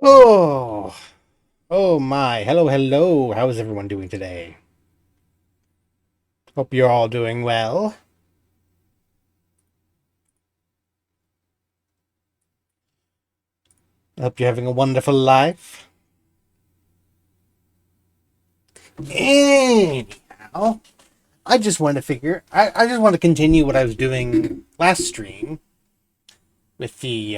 Oh, oh my. Hello, hello. How is everyone doing today? Hope you're all doing well. Hope you're having a wonderful life. Anyhow, I just want to figure. I just want to continue what I was doing last stream with the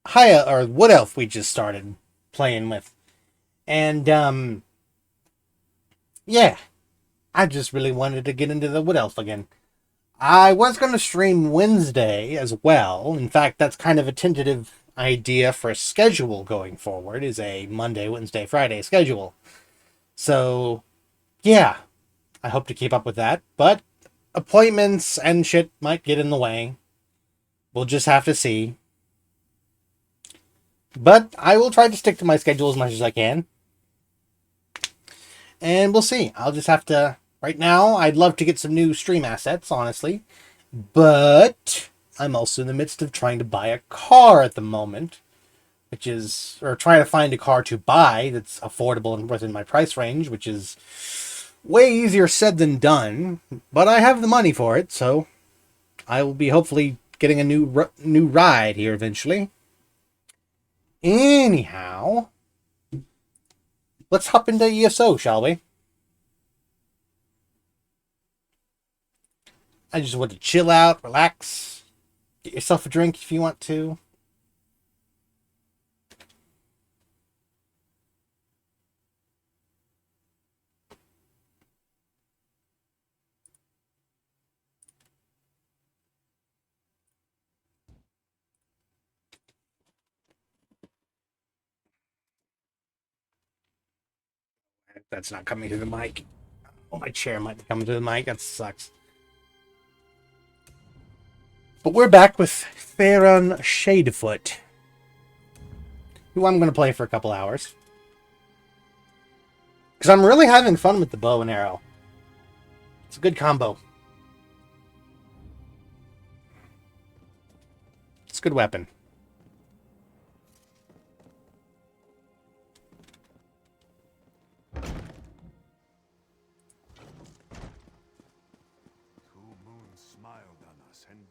Haya or Wood Elf we just started playing with, and yeah, I just really wanted to get into the Wood Elf again. I was going to stream Wednesday as well. In fact, that's kind of a tentative idea for a schedule going forward, is a Monday, Wednesday, Friday schedule. So, yeah, I hope to keep up with that. But appointments and shit might get in the way. We'll just have to see. But I will try to stick to my schedule as much as I can. And we'll see. I'll just have to. Right now, I'd love to get some new stream assets, honestly. But I'm also in the midst of trying to buy a car at the moment, or trying to find a car to buy that's affordable and within my price range, which is way easier said than done. But I have the money for it, so I will be hopefully getting a new ride here eventually. Anyhow, let's hop into ESO, shall we? I just want to chill out, relax, get yourself a drink if you want to. That's not coming to the mic. Oh, my chair might be coming to the mic. That sucks. But we're back with Thaeron Shadefoot, who I'm going to play for a couple hours. Because I'm really having fun with the bow and arrow. It's a good combo. It's a good weapon.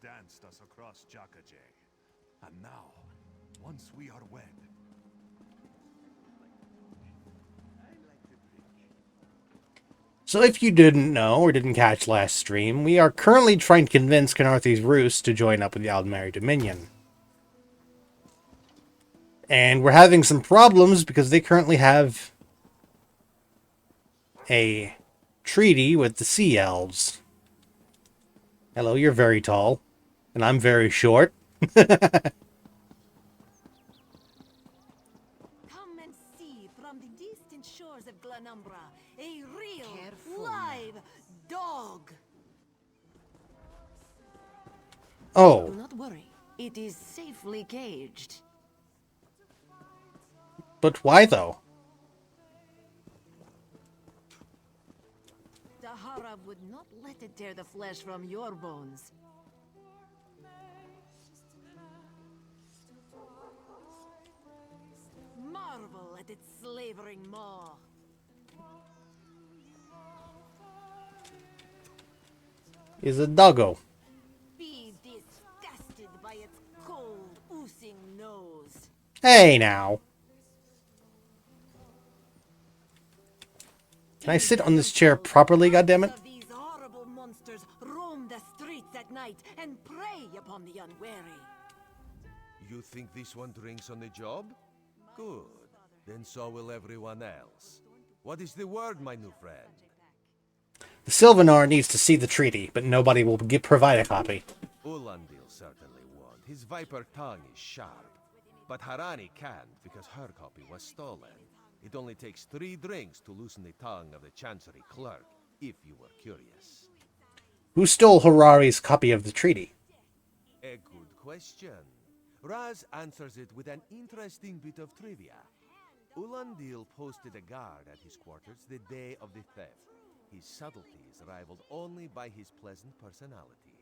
Danced us across Jakajay. And now, once we are wed... So if you didn't know or didn't catch last stream, we are currently trying to convince Canarthy's Roost to join up with the Aldmeri Dominion. And we're having some problems because they currently have a treaty with the Sea Elves. Hello, you're very tall. And I'm very short. Come and see from the distant shores of Glanumbra a real, live dog. Oh. Do not worry, it is safely caged. But why though? Dahara would not let it tear the flesh from your bones. Marvel at its slavering maw. Is a doggo. Be disgusted by its cold, oozing nose. Hey now. Can I sit on this chair properly, goddammit? These horrible monsters roam the streets at night and prey upon the unwary. You think this one drinks on the job? Good. Then so will everyone else. What is the word, my new friend? The Sylvanar needs to see the treaty, but nobody will provide a copy. Ulandil certainly won't. His viper tongue is sharp. But Harani can't because her copy was stolen. It only takes 3 drinks to loosen the tongue of the Chancery clerk, if you were curious. Who stole Harari's copy of the treaty? A good question. Raz answers it with an interesting bit of trivia. Ulandil posted a guard at his quarters the day of the theft. His subtlety is rivaled only by his pleasant personality.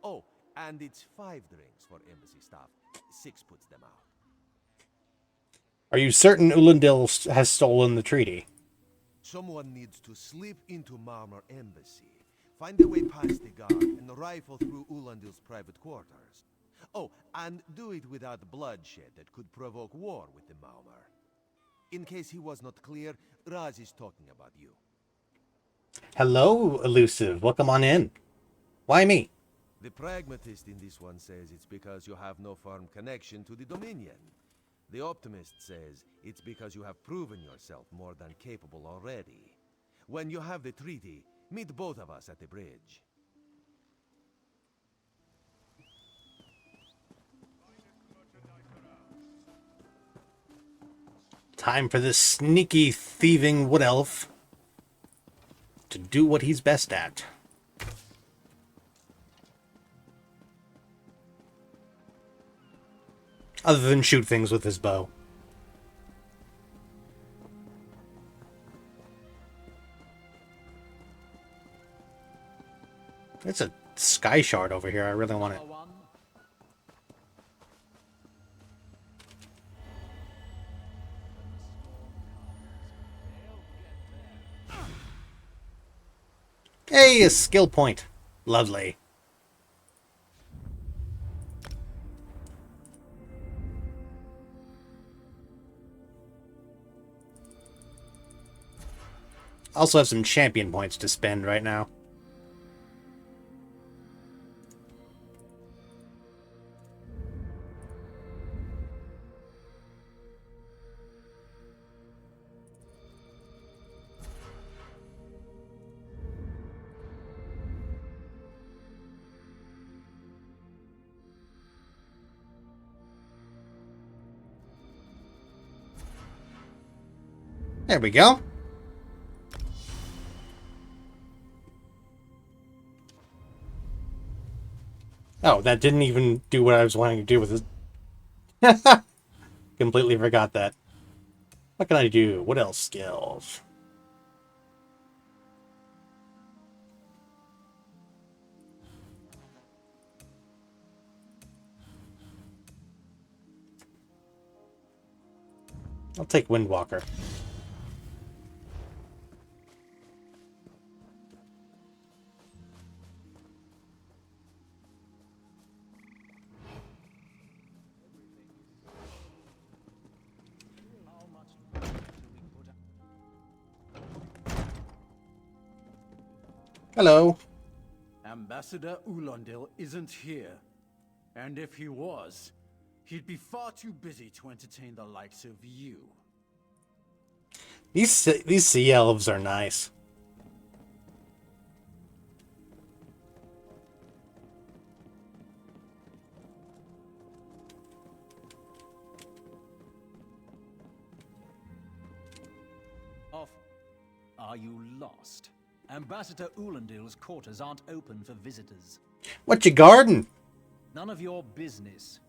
Oh, and it's 5 drinks for embassy staff. 6 puts them out. Are you certain Ulundil has stolen the treaty? Someone needs to slip into Marmor Embassy, find their way past the guard, and rifle through Ulandil's private quarters. Oh, and do it without bloodshed that could provoke war with the Marmor. In case he was not clear, Raz is talking about you. Hello, Elusive. Welcome on in. Why me? The pragmatist in this one says it's because you have no firm connection to the Dominion. The optimist says it's because you have proven yourself more than capable already. When you have the treaty, meet both of us at the bridge. Time for this sneaky, thieving wood elf to do what he's best at. Other than shoot things with his bow. It's a sky shard over here. I really want it. Hey, a skill point. Lovely. Also have some champion points to spend right now. There we go. Oh, that didn't even do what I was wanting to do with it. Completely forgot that. What can I do? What else skills? I'll take Windwalker. Hello. Ambassador Ulandil isn't here. And if he was, he'd be far too busy to entertain the likes of you. These sea elves are nice. Are you lost? Ambassador Ulandil's quarters aren't open for visitors. What you guarding? None of your business.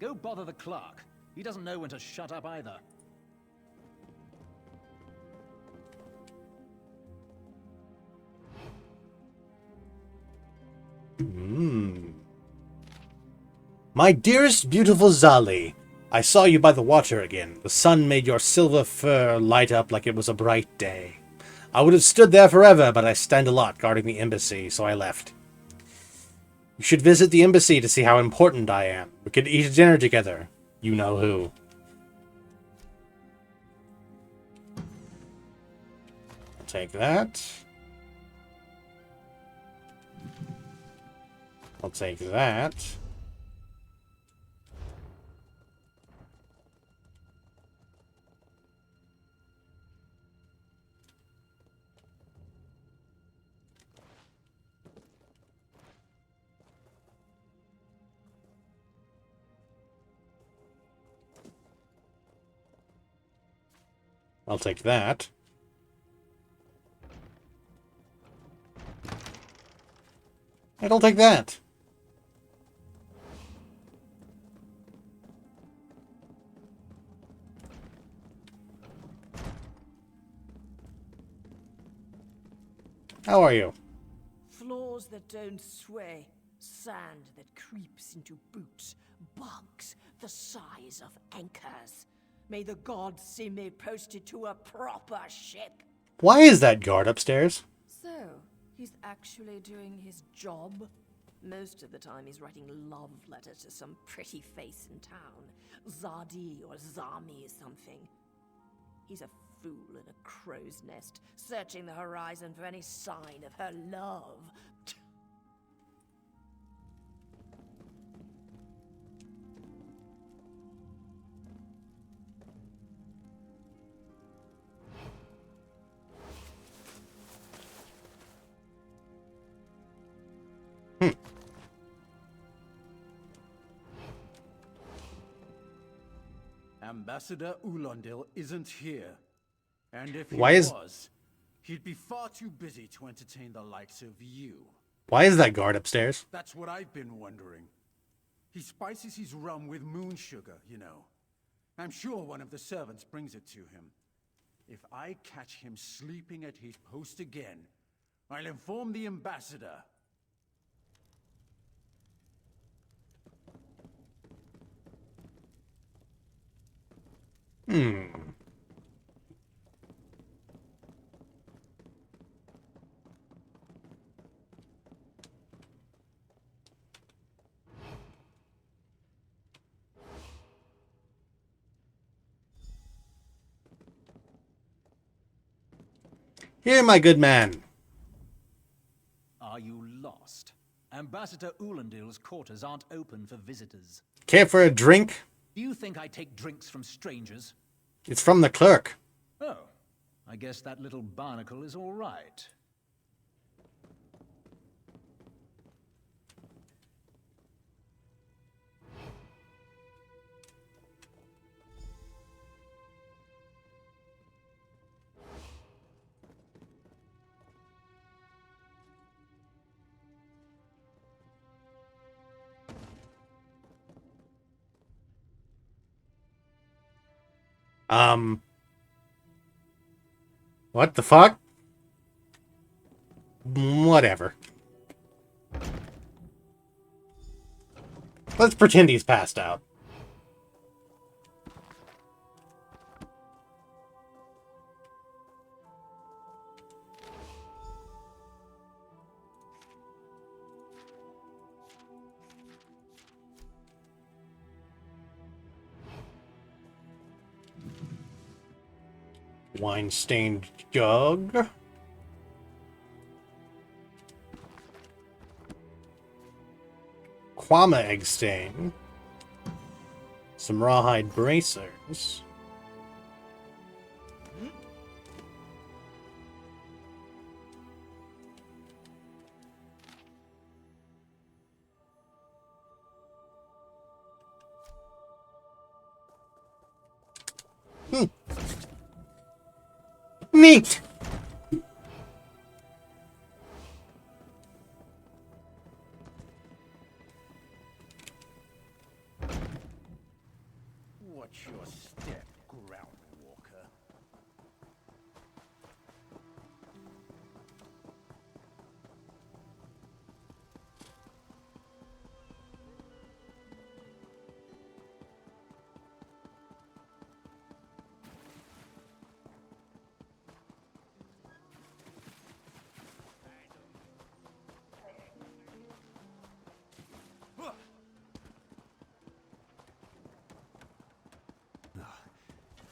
Go bother the clerk. He doesn't know when to shut up either. My dearest beautiful Zali, I saw you by the water again. The sun made your silver fur light up like it was a bright day. I would have stood there forever, but I stand a lot guarding the embassy, so I left. You should visit the embassy to see how important I am. We could eat dinner together. You know who. I'll take that. I'll take that. I'll take that. And I'll take that. How are you? Floors that don't sway, sand that creeps into boots, bugs the size of anchors. May the gods see me posted to a proper ship. Why is that guard upstairs? So, he's actually doing his job? Most of the time he's writing love letters to some pretty face in town. Zadi or Zami something. He's a fool in a crow's nest, searching the horizon for any sign of her love. Ambassador Ulondil isn't here. And if he Why is- was, he'd be far too busy to entertain the likes of you. Why is that guard upstairs? That's what I've been wondering. He spices his rum with moon sugar, you know. I'm sure one of the servants brings it to him. If I catch him sleeping at his post again, I'll inform the ambassador. Here, my good man. Are you lost? Ambassador Ulendil's quarters aren't open for visitors. Care for a drink? Do you think I take drinks from strangers? It's from the clerk. Oh, I guess that little barnacle is all right. What the fuck? Whatever. Let's pretend he's passed out. Wine-stained jug. Kwama egg stain. Some rawhide bracers. Neat! Watch your step, ground walker.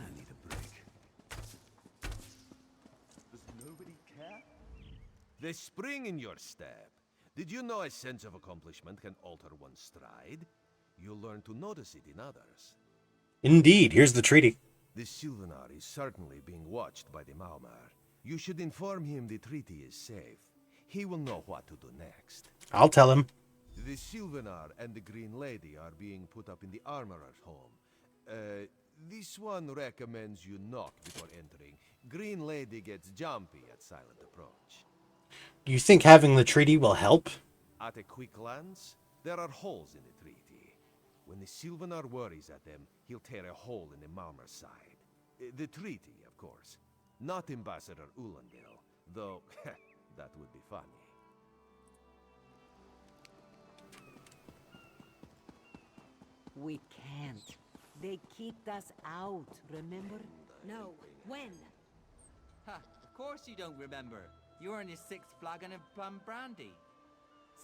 I need a break. Does nobody care? The spring in your step. Did you know a sense of accomplishment can alter one's stride? You'll learn to notice it in others. Indeed, here's the treaty. The Sylvanar is certainly being watched by the Maumar. You should inform him the treaty is safe. He will know what to do next. I'll tell him. The Sylvanar and the Green Lady are being put up in the Armorer's home. This one recommends you knock before entering. Green Lady gets jumpy at silent approach. Do you think having the treaty will help? At a quick glance, there are holes in the treaty. When the Sylvanar worries at them, he'll tear a hole in the Maumar side. The treaty, of course. Not Ambassador Ulendil, though that would be funny. We can't. They kicked us out, remember? No. When? Ha! Of course you don't remember. You're on your 6th flagon of plum brandy.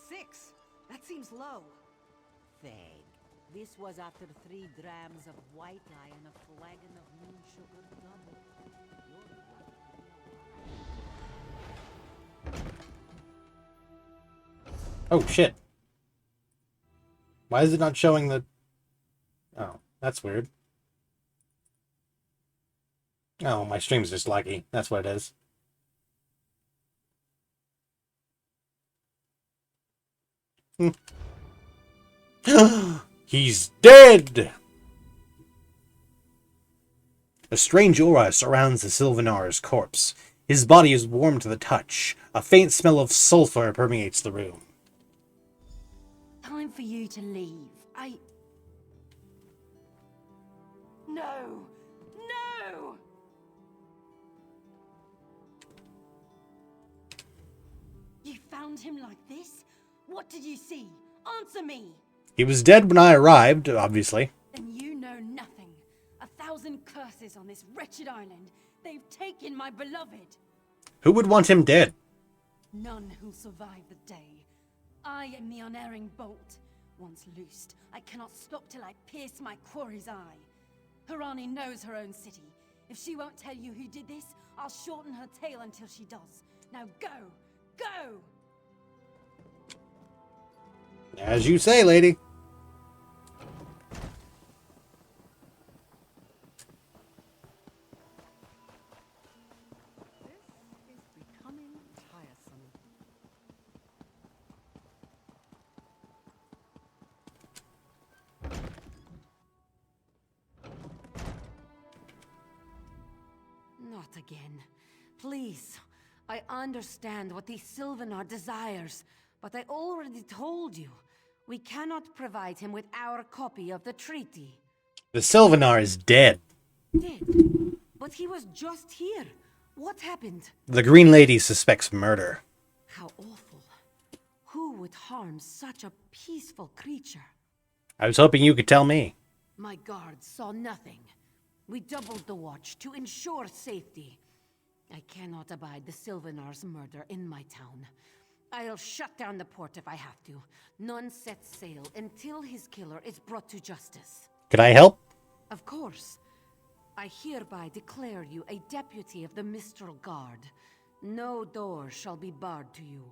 6? That seems low. Fag. This was after 3 drams of white lie and a flagon of moon sugar double. Oh, shit. Why is it not showing the... Oh, that's weird. Oh, my stream's just laggy. That's what it is. He's dead! A strange aura surrounds the Sylvanar's corpse. His body is warm to the touch. A faint smell of sulfur permeates the room. Time for you to leave. No! No! You found him like this? What did you see? Answer me! He was dead when I arrived, obviously. Then you know nothing. 1,000 curses on this wretched island. They've taken my beloved. Who would want him dead? None who'll survive the day. I am the unerring bolt. Once loosed, I cannot stop till I pierce my quarry's eye. Harani knows her own city. If she won't tell you who did this, I'll shorten her tale until she does. Now go! Go! As you say, lady. This is becoming tiresome. Not again. Please. I understand what the Sylvanar desires, but I already told you. We cannot provide him with our copy of the treaty. The Sylvanar is dead. Dead? But he was just here. What happened? The Green Lady suspects murder. How awful. Who would harm such a peaceful creature? I was hoping you could tell me. My guards saw nothing. We doubled the watch to ensure safety. I cannot abide the Sylvanar's murder in my town. I'll shut down the port if I have to. None set sail until his killer is brought to justice. Could I help? Of course. I hereby declare you a deputy of the Mistral Guard. No door shall be barred to you.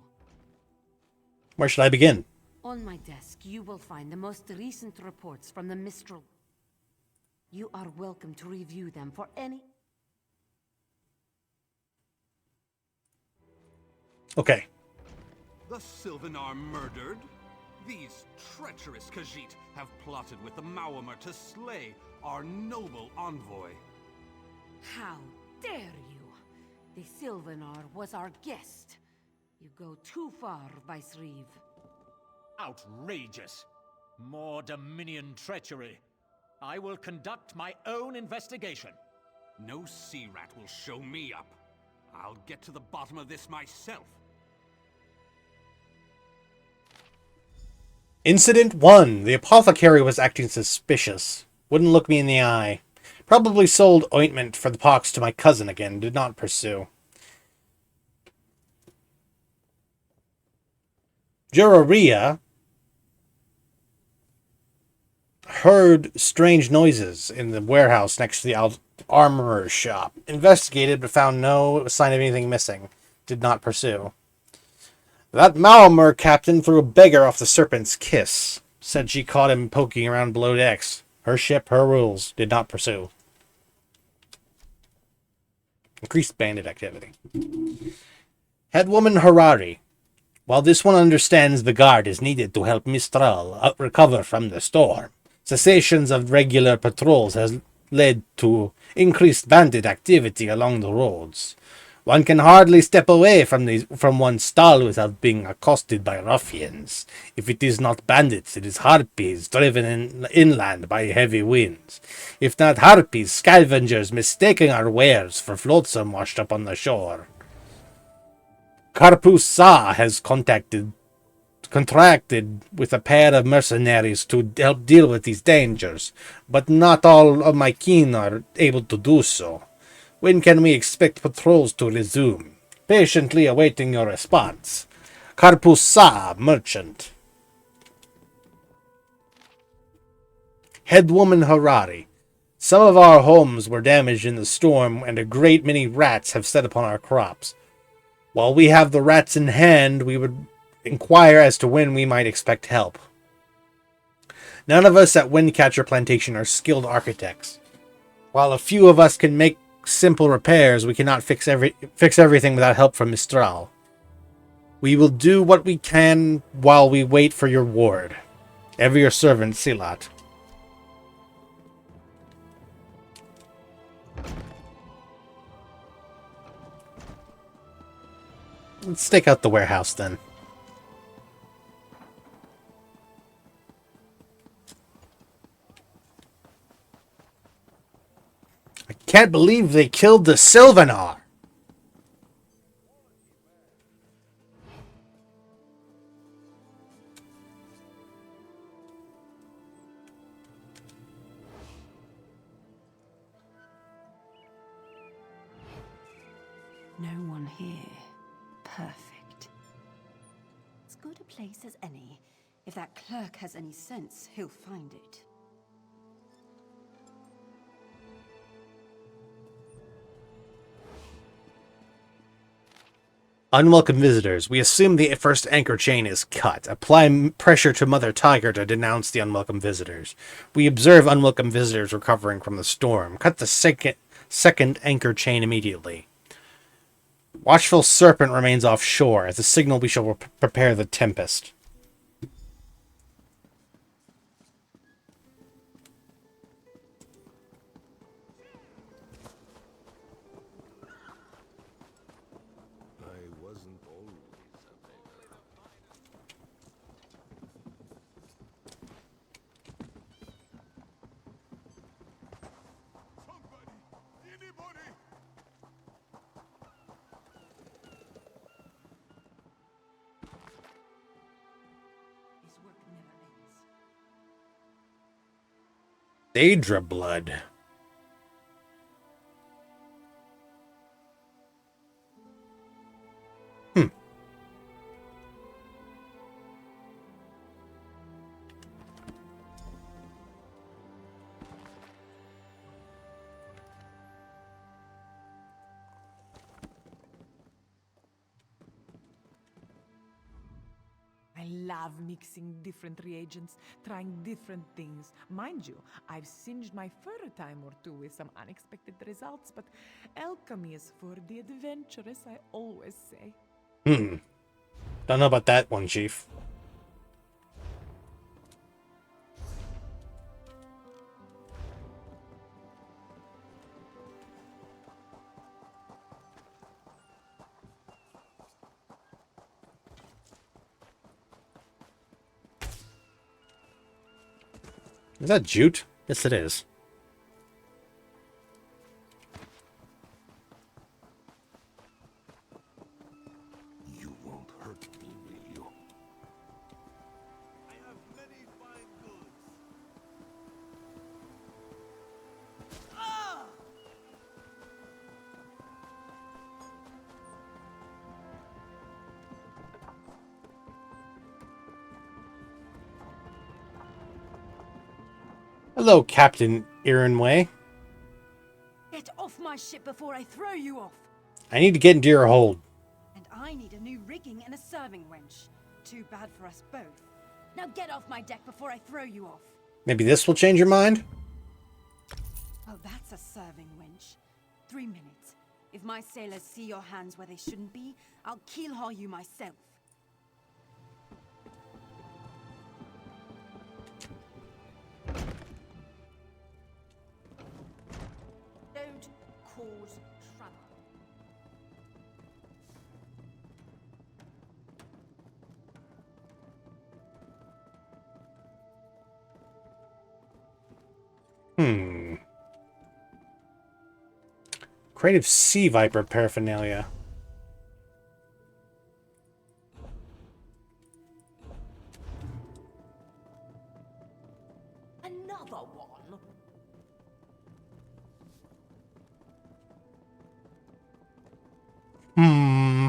Where should I begin? On my desk, you will find the most recent reports from the Mistral. You are welcome to review them for any... Okay. The Sylvanar murdered? These treacherous Khajiit have plotted with the Maormer to slay our noble envoy. How dare you? The Sylvanar was our guest. You go too far, Vicereeve. Outrageous! More Dominion treachery. I will conduct my own investigation. No sea rat will show me up. I'll get to the bottom of this myself. Incident 1. The apothecary was acting suspicious. Wouldn't look me in the eye. Probably sold ointment for the pox to my cousin again. Did not pursue. Juroria heard strange noises in the warehouse next to the armorer's shop. Investigated, but found no sign of anything missing. Did not pursue. That Maormer captain threw a beggar off the Serpent's Kiss. Said she caught him poking around below decks. Her ship, her rules. Did not pursue. Increased bandit activity. Headwoman Harari. While this one understands the guard is needed to help Mistral recover from the storm, cessations of regular patrols has led to increased bandit activity along the roads. One can hardly step away from one's stall without being accosted by ruffians. If it is not bandits, it is harpies driven inland by heavy winds. If not harpies, scavengers mistaking our wares for flotsam washed up on the shore. Karpus Sa has contracted with a pair of mercenaries to help deal with these dangers, but not all of my kin are able to do so. When can we expect patrols to resume? Patiently awaiting your response. Karpusa, merchant. Headwoman Harari. Some of our homes were damaged in the storm, and a great many rats have set upon our crops. While we have the rats in hand, we would inquire as to when we might expect help. None of us at Windcatcher Plantation are skilled architects. While a few of us can make simple repairs, we cannot fix everything without help from Mistral. We will do what we can while we wait for your word. Ever your servant, Silat. Let's stake out the warehouse then. I can't believe they killed the Sylvanar. No one here. Perfect. As good a place as any. If that clerk has any sense, he'll find it. Unwelcome visitors. We assume the first anchor chain is cut. Apply pressure to Mother Tiger to denounce the unwelcome visitors. We observe unwelcome visitors recovering from the storm. Cut the second anchor chain immediately. Watchful Serpent remains offshore. As a signal, we shall prepare the Tempest. I wasn't always a beggar. His work never ends. Daedra blood. I love mixing different reagents, trying different things. Mind you, I've singed my fur a time or two with some unexpected results, but alchemy is for the adventurous, I always say. Don't know about that one, Chief. Is that jute? Yes, it is. You won't hurt me, will you? I have many fine goods. Hello, Captain Ironway. Get off my ship before I throw you off! I need to get into your hold. And I need a new rigging and a serving wench. Too bad for us both. Now get off my deck before I throw you off. Maybe this will change your mind? Well, that's a serving wench. 3 minutes. If my sailors see your hands where they shouldn't be, I'll keel-haul you myself. Don't cause trouble. Creative Sea Viper paraphernalia. Another one? Hmm.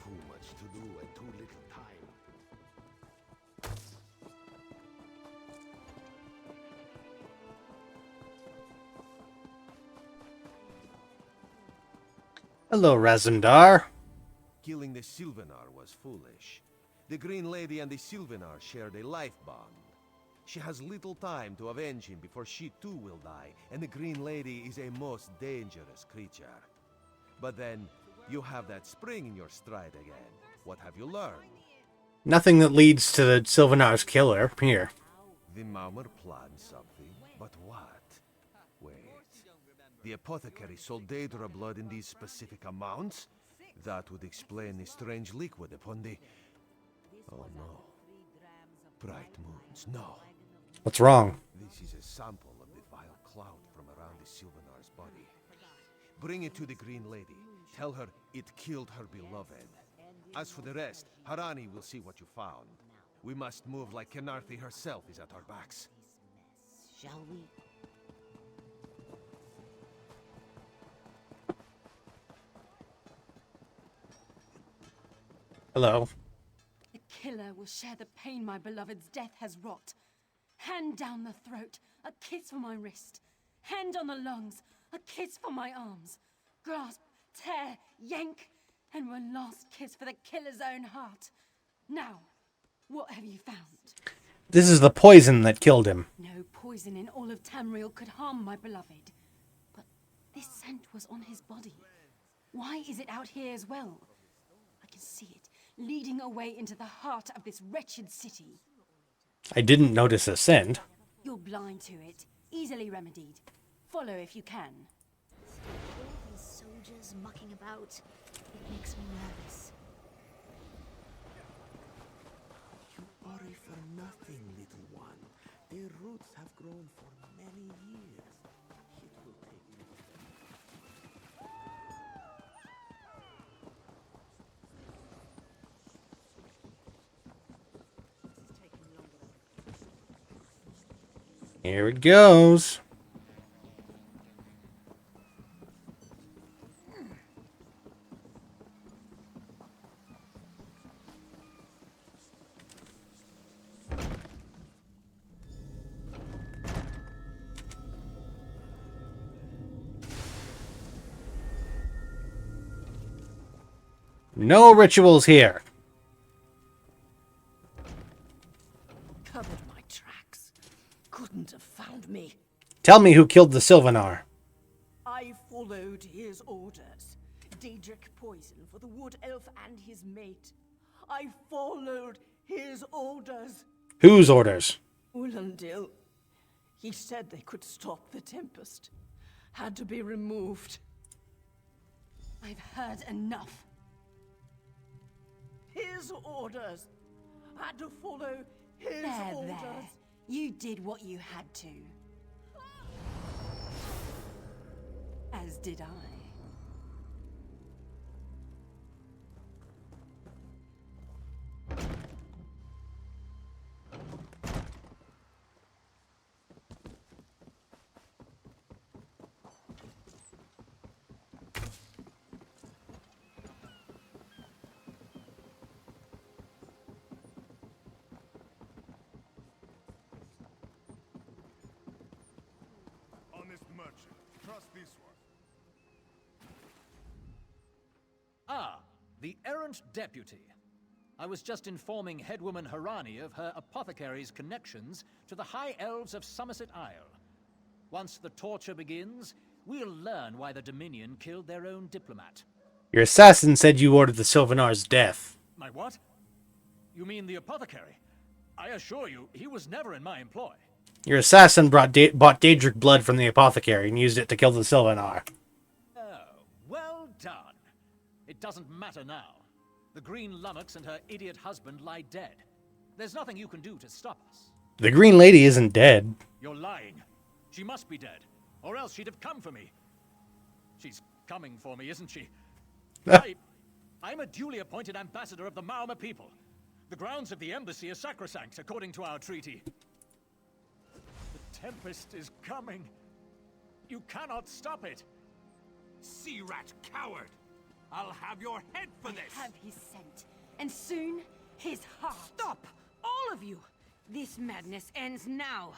Too much to do and too little time. Hello, Razendar. Killing the Sylvanar was foolish. The Green Lady and the Sylvanar shared a life bond. She has little time to avenge him before she too will die, and the Green Lady is a most dangerous creature. But then, you have that spring in your stride again. What have you learned? Nothing that leads to the Sylvanar's killer. Here. The Maumar planned something, but what? Wait. The apothecary sold Daedra blood in these specific amounts? That would explain the strange liquid upon the... Oh no. Bright moons, no. What's wrong? This is a sample of the vile cloud from around the Sylvanar's body. Bring it to the Green Lady. Tell her it killed her beloved. As for the rest, Harani will see what you found. We must move like Kenarthi herself is at our backs. Shall we? Hello. The killer will share the pain my beloved's death has wrought. Hand down the throat, a kiss for my wrist. Hand on the lungs, a kiss for my arms. Grasp, tear, yank, and one last kiss for the killer's own heart. Now, what have you found? This is the poison that killed him. No poison in all of Tamriel could harm my beloved. But this scent was on his body. Why is it out here as well? I can see it, leading away into the heart of this wretched city. I didn't notice a scent. You're blind to it, easily remedied. Follow if you can. All these soldiers mucking about, it makes me nervous. You worry for nothing, little one. Their roots have grown for many years. It will take Here it goes. No rituals here. Covered my tracks. Couldn't have found me. Tell me who killed the Sylvanar. I followed his orders. Daedric poison for the wood elf and his mate. I followed his orders. Whose orders? Ulandil. He said they could stop the Tempest. Had to be removed. I've heard enough. His orders. Had to follow his orders. There. You did what you had to. As did I. Honest merchant. Trust this one. Ah, the errant deputy. I was just informing headwoman Harani of her apothecary's connections to the High Elves of Somerset Isle. Once the torture begins, we'll learn why the Dominion killed their own diplomat. Your assassin said you ordered the Sylvanar's death. My what? You mean the apothecary? I assure you, he was never in my employ. Your assassin bought Daedric blood from the apothecary and used it to kill the Sylvanar. Oh, well done. It doesn't matter now. The Green Lummox and her idiot husband lie dead. There's nothing you can do to stop us. The Green Lady isn't dead. You're lying. She must be dead, or else she'd have come for me. She's coming for me, isn't she? Ah. I'm a duly appointed ambassador of the Maoma people. The grounds of the embassy are sacrosanct, according to our treaty. The Tempest is coming. You cannot stop it. Sea rat coward! I'll have your head for this! Have his scent, and soon his heart. Stop! All of you! This madness ends now.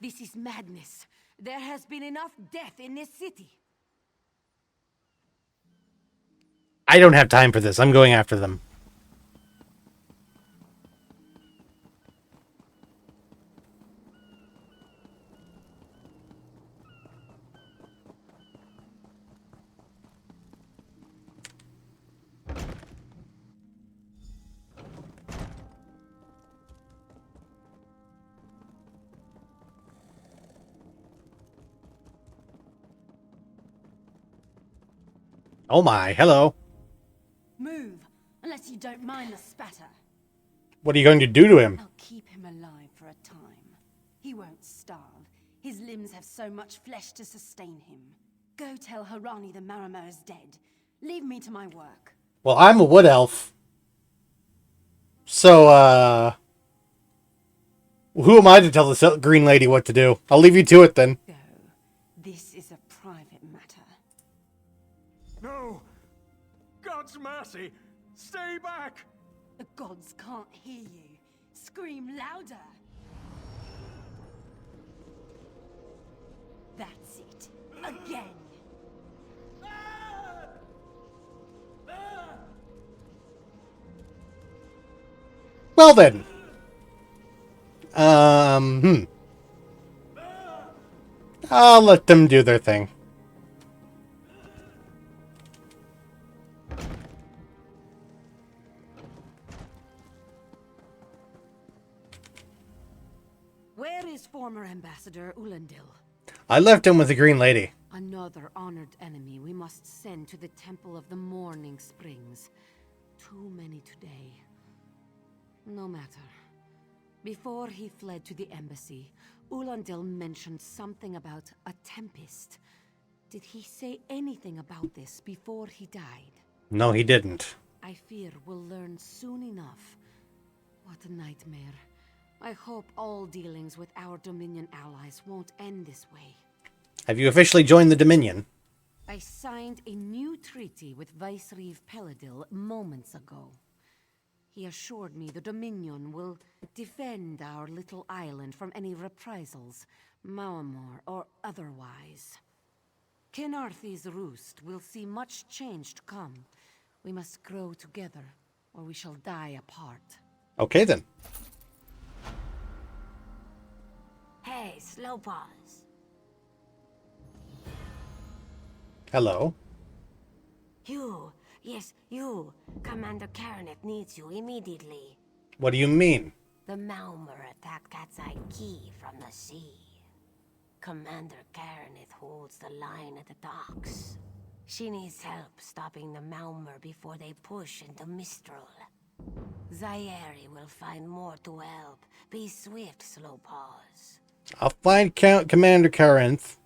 This is madness. There has been enough death in this city. I don't have time for this. I'm going after them. Oh my, hello. Move, unless you don't mind the spatter. What are you going to do to him? I'll keep him alive for a time. He won't starve. His limbs have so much flesh to sustain him. Go tell Harani the Marama is dead. Leave me to my work. Well, I'm a wood elf. So, who am I to tell the green lady what to do? I'll leave you to it then. Go. This is a private matter. No! God's mercy! Stay back! The gods can't hear you. Scream louder. That's it. Again. Well then. I'll let them do their thing. Where is former Ambassador Ulandil? I left him with the green lady. Another honored enemy we must send to the Temple of the Morning Springs. Too many today. No matter. Before he fled to the embassy, Ulandil mentioned something about a tempest. Did he say anything about this before he died? No, he didn't. I fear we'll learn soon enough. What a nightmare. I hope all dealings with our Dominion allies won't end this way. Have you officially joined the Dominion? I signed a new treaty with Vicereeve Peladil moments ago. He assured me the Dominion will defend our little island from any reprisals, Maomor or otherwise. Kenarthi's roost will see much change to come. We must grow together, or we shall die apart. Okay then. Hey, slow pause. Hello. You, yes, you. Commander Karaneth needs you immediately. What do you mean? The Maomor attacked Cat's Eye Key from the sea. Commander Karaneth holds the line at the docks. She needs help stopping the Maomor before they push into Mistral. Zairi will find more to help. Be swift, slow pause. I'll find Commander Karaneth.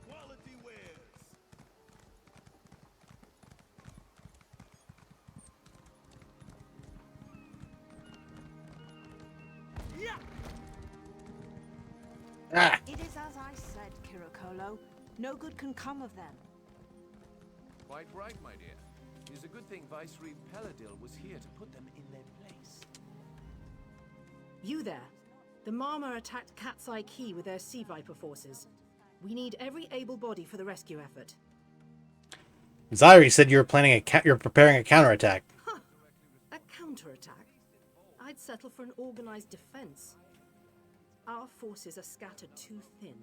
Quality wares. Ah. It is as I said, Kirokolo. No good can come of them. Quite right, my dear. It is a good thing Vicereeve Peladil was here to put them in their place. You there. The Marma attacked Cat's Eye Key with their Sea Viper forces. We need every able body for the rescue effort. Zairi said you were you're preparing a counterattack. Huh. A counterattack? I'd settle for an organized defense. Our forces are scattered too thin.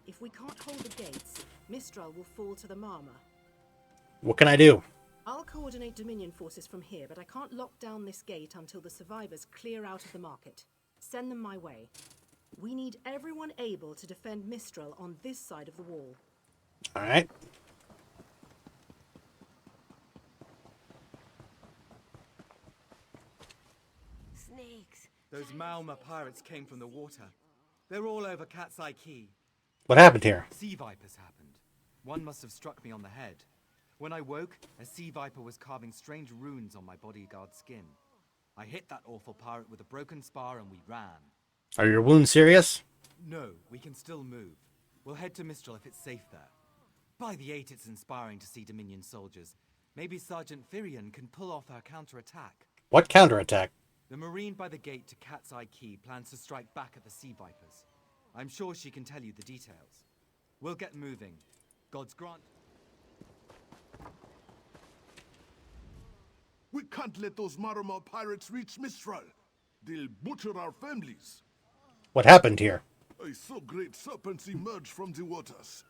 If we can't hold the gates, Mistral will fall to the Marma. What can I do? I'll coordinate Dominion forces from here, but I can't lock down this gate until the survivors clear out of the market. Send them my way. We need everyone able to defend Mistral on this side of the wall. All right. Snakes. Those Malma pirates came from the water. They're all over Cat's Eye Key. What happened here? Sea vipers happened. One must have struck me on the head. When I woke, a sea viper was carving strange runes on my bodyguard's skin. I hit that awful pirate with a broken spar and we ran. Are your wounds serious? No, we can still move. We'll head to Mistral if it's safe there. By the 8, it's inspiring to see Dominion soldiers. Maybe Sergeant Thaeron can pull off our counterattack. What counterattack? The Marine by the gate to Cat's Eye Key plans to strike back at the Sea Vipers. I'm sure she can tell you the details. We'll get moving. God's grant. We can't let those Marama pirates reach Mistral. They'll butcher our families. What happened here? I saw great serpents emerge from the waters.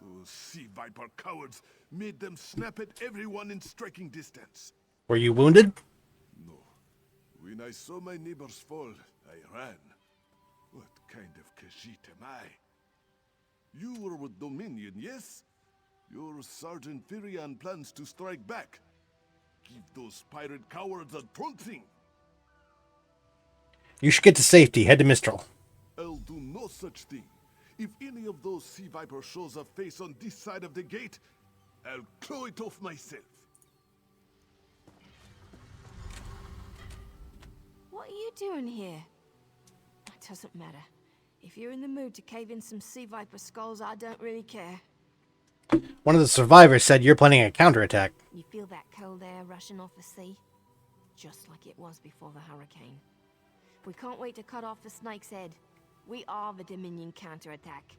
Those sea viper cowards made them snap at everyone in striking distance. Were you wounded? No. When I saw my neighbors fall, I ran. What kind of Khajiit am I? You were with Dominion, yes? Your Sergeant Thaeron plans to strike back. Give those pirate cowards a trouncing. You should get to safety. Head to Mistral. I'll do no such thing. If any of those sea vipers shows a face on this side of the gate, I'll claw it off myself. What are you doing here? It doesn't matter. If you're in the mood to cave in some sea viper skulls, I don't really care. One of the survivors said you're planning a counterattack. You feel that cold air rushing off the sea? Just like it was before the hurricane. We can't wait to cut off the snake's head. We are the Dominion counterattack.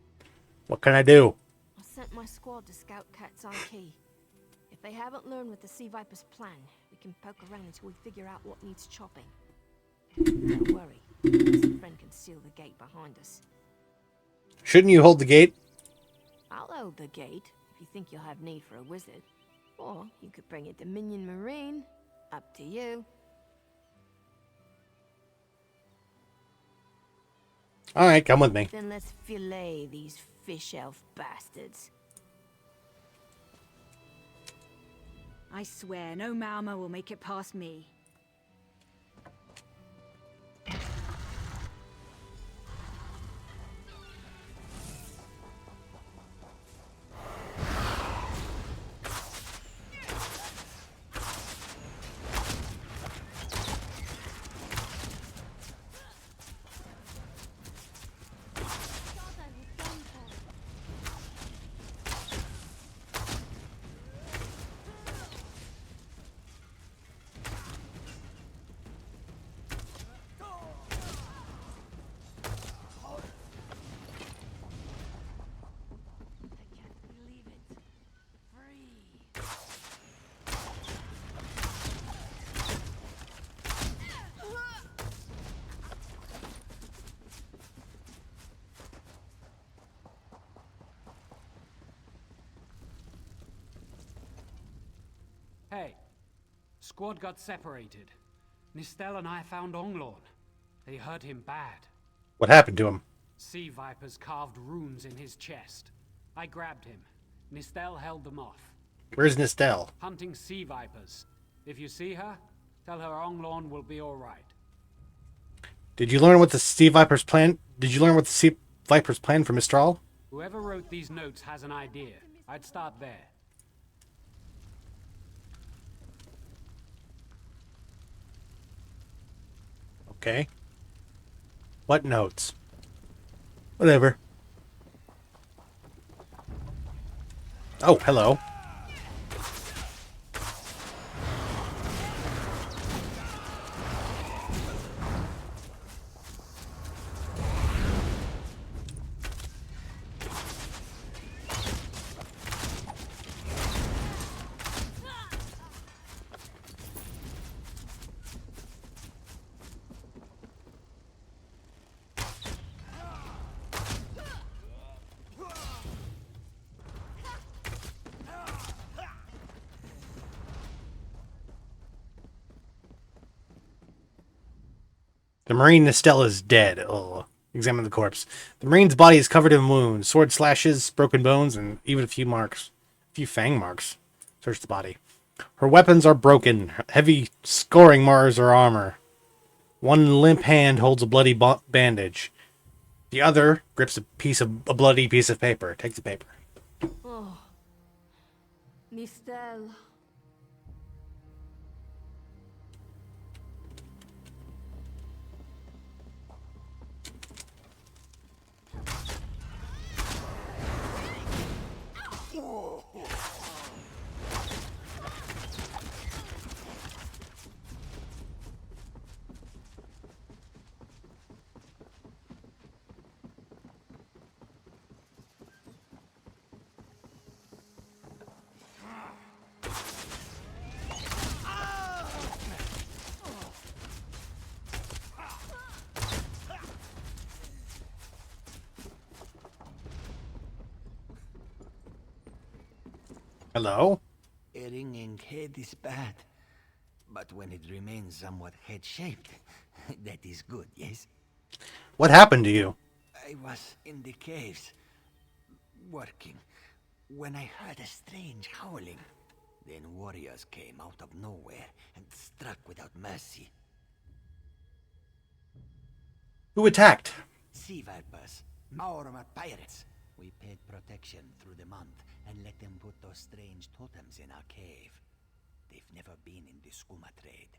What can I do? I sent my squad to scout Cat's Eye Key. If they haven't learned what the Sea Viper's plan, we can poke around until we figure out what needs chopping. Don't worry, some friend can seal the gate behind us. Shouldn't you hold the gate? I'll hold the gate if you think you'll have need for a wizard. Or you could bring a Dominion Marine. Up to you. Alright, come with me. Then let's fillet these fish elf bastards. I swear, no Malma will make it past me. Hey, squad got separated. Nistel and I found Onglorn. They hurt him bad. What happened to him? Sea vipers carved runes in his chest. I grabbed him. Nistel held them off. Where's Nistel? Hunting sea vipers. If you see her, tell her Onglorn will be alright. Did you learn what the Sea Viper's plan? Did you learn what the Sea Viper's plan for Mistral? Whoever wrote these notes has an idea. I'd start there. Okay. What notes? Whatever. Oh, hello. The Marine Estelle is dead. Oh, examine the corpse. The Marine's body is covered in wounds, sword slashes, broken bones, and even a few marks. A few fang marks. Search the body. Her weapons are broken. Heavy scoring mars her armor. One limp hand holds a bloody bandage. The other grips a bloody piece of paper. Take the paper. Oh, Mistel. Hello? A ringing head is bad, but when it remains somewhat head-shaped, that is good, yes? What happened to you? I was in the caves, working, when I heard a strange howling. Then warriors came out of nowhere and struck without mercy. Who attacked? Sea vipers, Maormer pirates. We paid protection through the month and let them put those strange totems in our cave. They've never been in the skooma trade.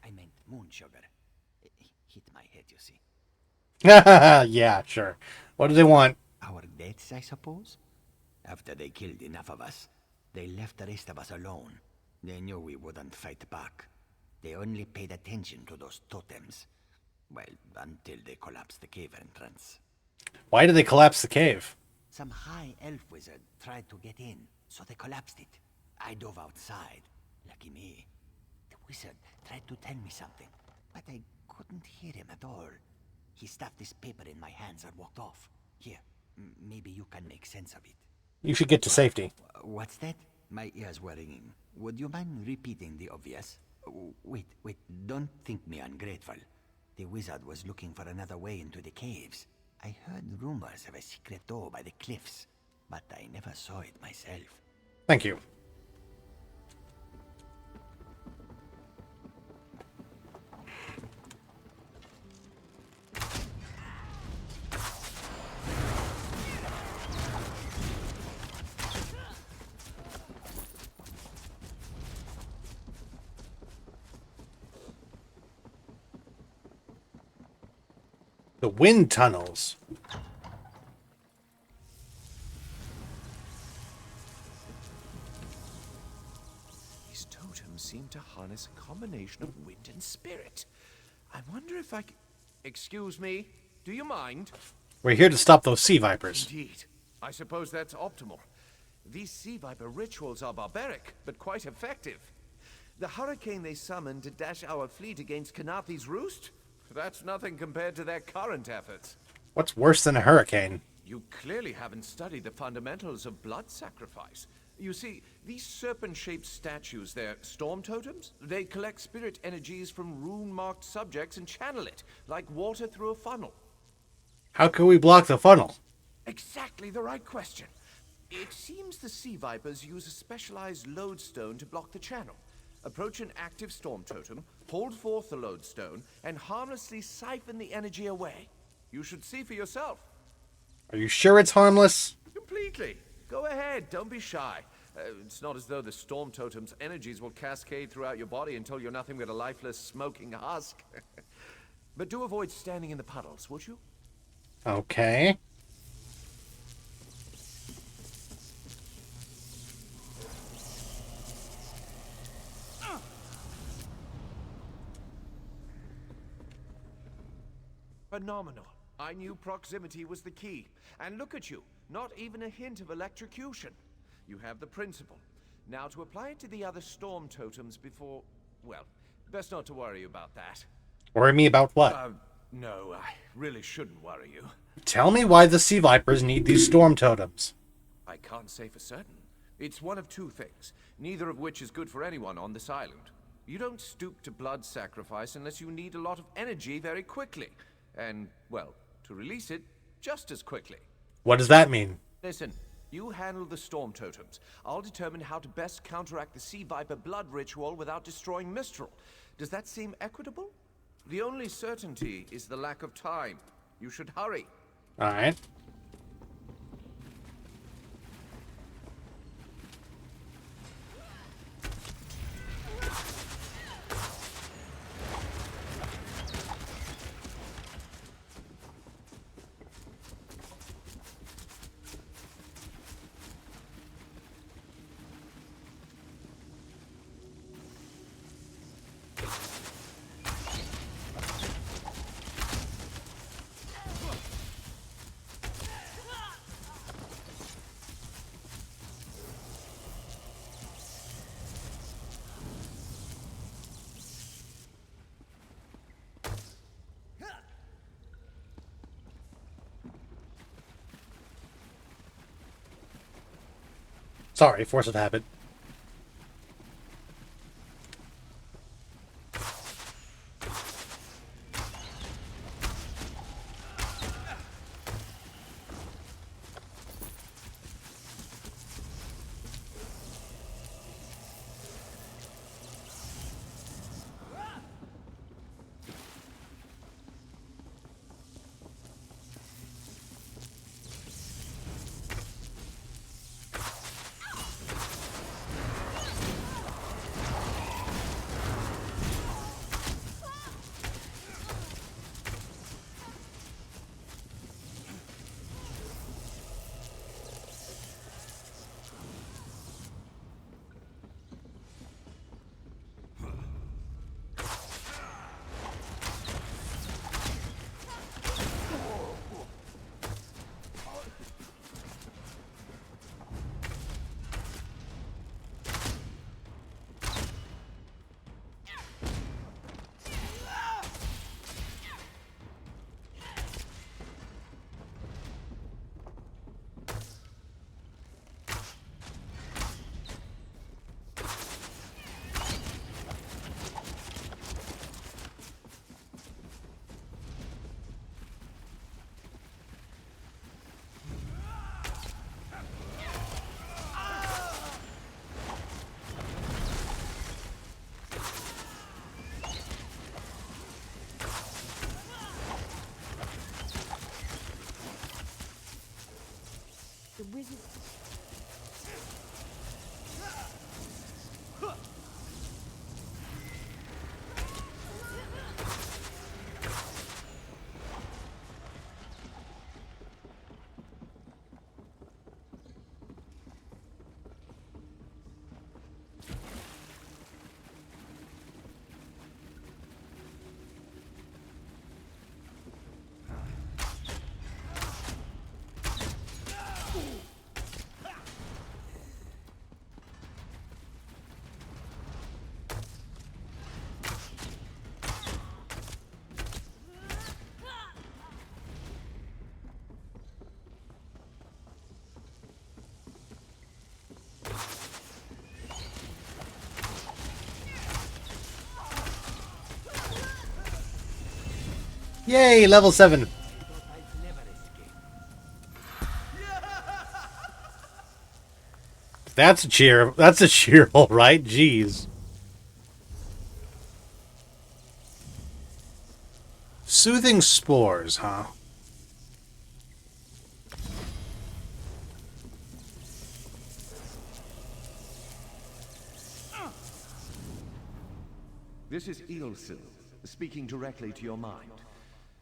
I meant moon sugar. Hit my head, you see. Yeah, sure. What do they want? Our deaths, I suppose? After they killed enough of us, they left the rest of us alone. They knew we wouldn't fight back. They only paid attention to those totems. Well, until they collapsed the cave entrance. Why did they collapse the cave? Some high elf wizard tried to get in, so they collapsed it. I dove outside. Lucky me. The wizard tried to tell me something, but I couldn't hear him at all. He stuffed this paper in my hands and walked off. Here, maybe you can make sense of it. You should get to safety. What's that? My ears were ringing. Would you mind repeating the obvious? Wait, don't think me ungrateful. The wizard was looking for another way into the caves. I heard rumors of a secret door by the cliffs, but I never saw it myself. Thank you. The wind tunnels. These totems seem to harness a combination of wind and spirit. I wonder if I can... Excuse me, do you mind? We're here to stop those sea vipers. Indeed. I suppose that's optimal. These sea viper rituals are barbaric, but quite effective. The hurricane they summoned to dash our fleet against Kanathi's roost? That's nothing compared to their current efforts. What's worse than a hurricane? You clearly haven't studied the fundamentals of blood sacrifice. You see, these serpent-shaped statues, they're storm totems. They collect spirit energies from rune-marked subjects and channel it, like water through a funnel. How can we block the funnel? Exactly the right question. It seems the sea vipers use a specialized lodestone to block the channel. Approach an active storm totem, hold forth the lodestone, and harmlessly siphon the energy away. You should see for yourself. Are you sure it's harmless? Completely. Go ahead, don't be shy. It's not as though the storm totem's energies will cascade throughout your body until you're nothing but a lifeless, smoking husk. But do avoid standing in the puddles, would you? Okay. Phenomenal. I knew proximity was the key. And look at you, not even a hint of electrocution. You have the principle. Now to apply it to the other storm totems before... Well, best not to worry about that. Worry me about what? No, I really shouldn't worry you. Tell me why the sea vipers need these storm totems. I can't say for certain. It's one of two things, neither of which is good for anyone on this island. You don't stoop to blood sacrifice unless you need a lot of energy very quickly. And, well, to release it just as quickly. What does that mean? Listen, you handle the storm totems. I'll determine how to best counteract the Sea Viper blood ritual without destroying Mistral. Does that seem equitable? The only certainty is the lack of time. You should hurry. Alright. Sorry, force of habit. The wizard... Yay, level 7. That's a cheer. That's a cheer, all right. Jeez. Soothing spores, huh? This is Eelsil, speaking directly to your mind.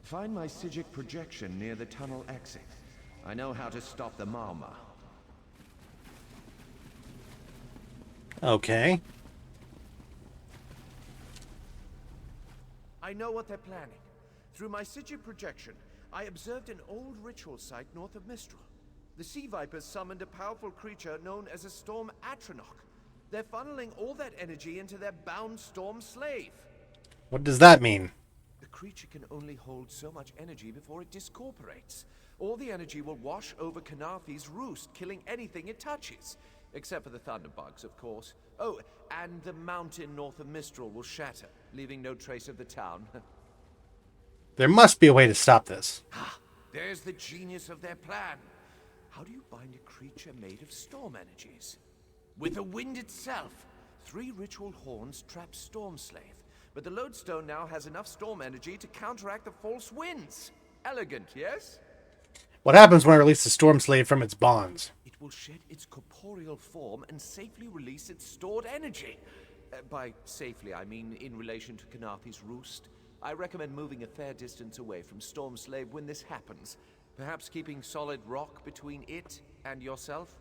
Find my Psijic projection near the tunnel exit. I know how to stop the Marma. Okay. I know what they're planning. Through my Psijic projection, I observed an old ritual site north of Mistral. The Sea Vipers summoned a powerful creature known as a Storm Atronach. They're funneling all that energy into their bound Storm Slave. What does that mean? The creature can only hold so much energy before it discorporates. All the energy will wash over Kanafi's roost, killing anything it touches. Except for the thunderbugs, of course. Oh, and the mountain north of Mistral will shatter, leaving no trace of the town. There must be a way to stop this. There's the genius of their plan. How do you bind a creature made of storm energies? With the wind itself. 3 ritual horns trap Stormslave, but the lodestone now has enough storm energy to counteract the false winds. Elegant, yes? What happens when I release the Storm Slave from its bonds? It will shed its corporeal form and safely release its stored energy. By safely, I mean in relation to Kanathi's roost. I recommend moving a fair distance away from Stormslave when this happens. Perhaps keeping solid rock between it and yourself?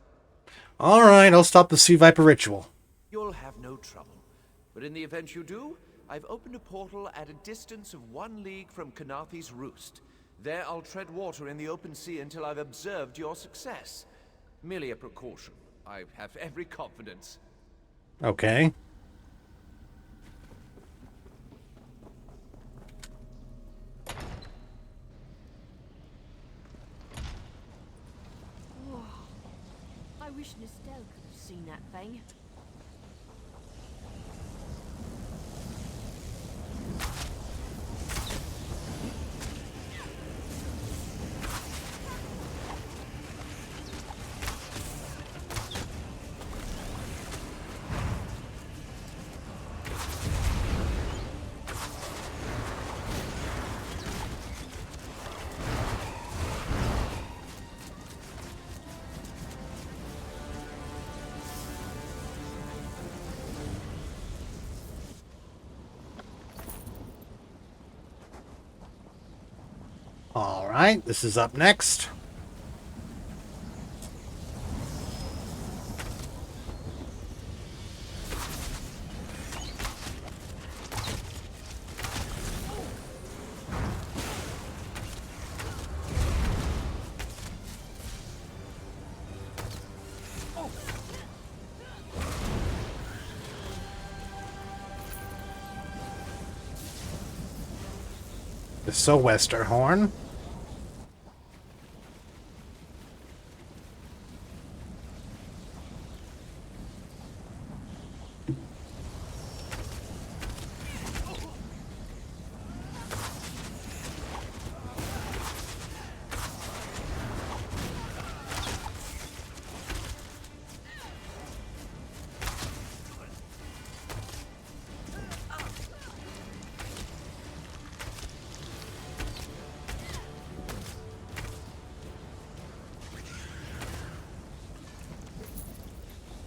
Alright, I'll stop the Sea Viper ritual. You'll have no trouble. But in the event you do, I've opened a portal at a distance of 1 league from Kanathi's roost. There I'll tread water in the open sea until I've observed your success. Merely a precaution. I have every confidence. Okay. I wish Nistel could have seen that thing. Alright, this is up next. So Westerhorn.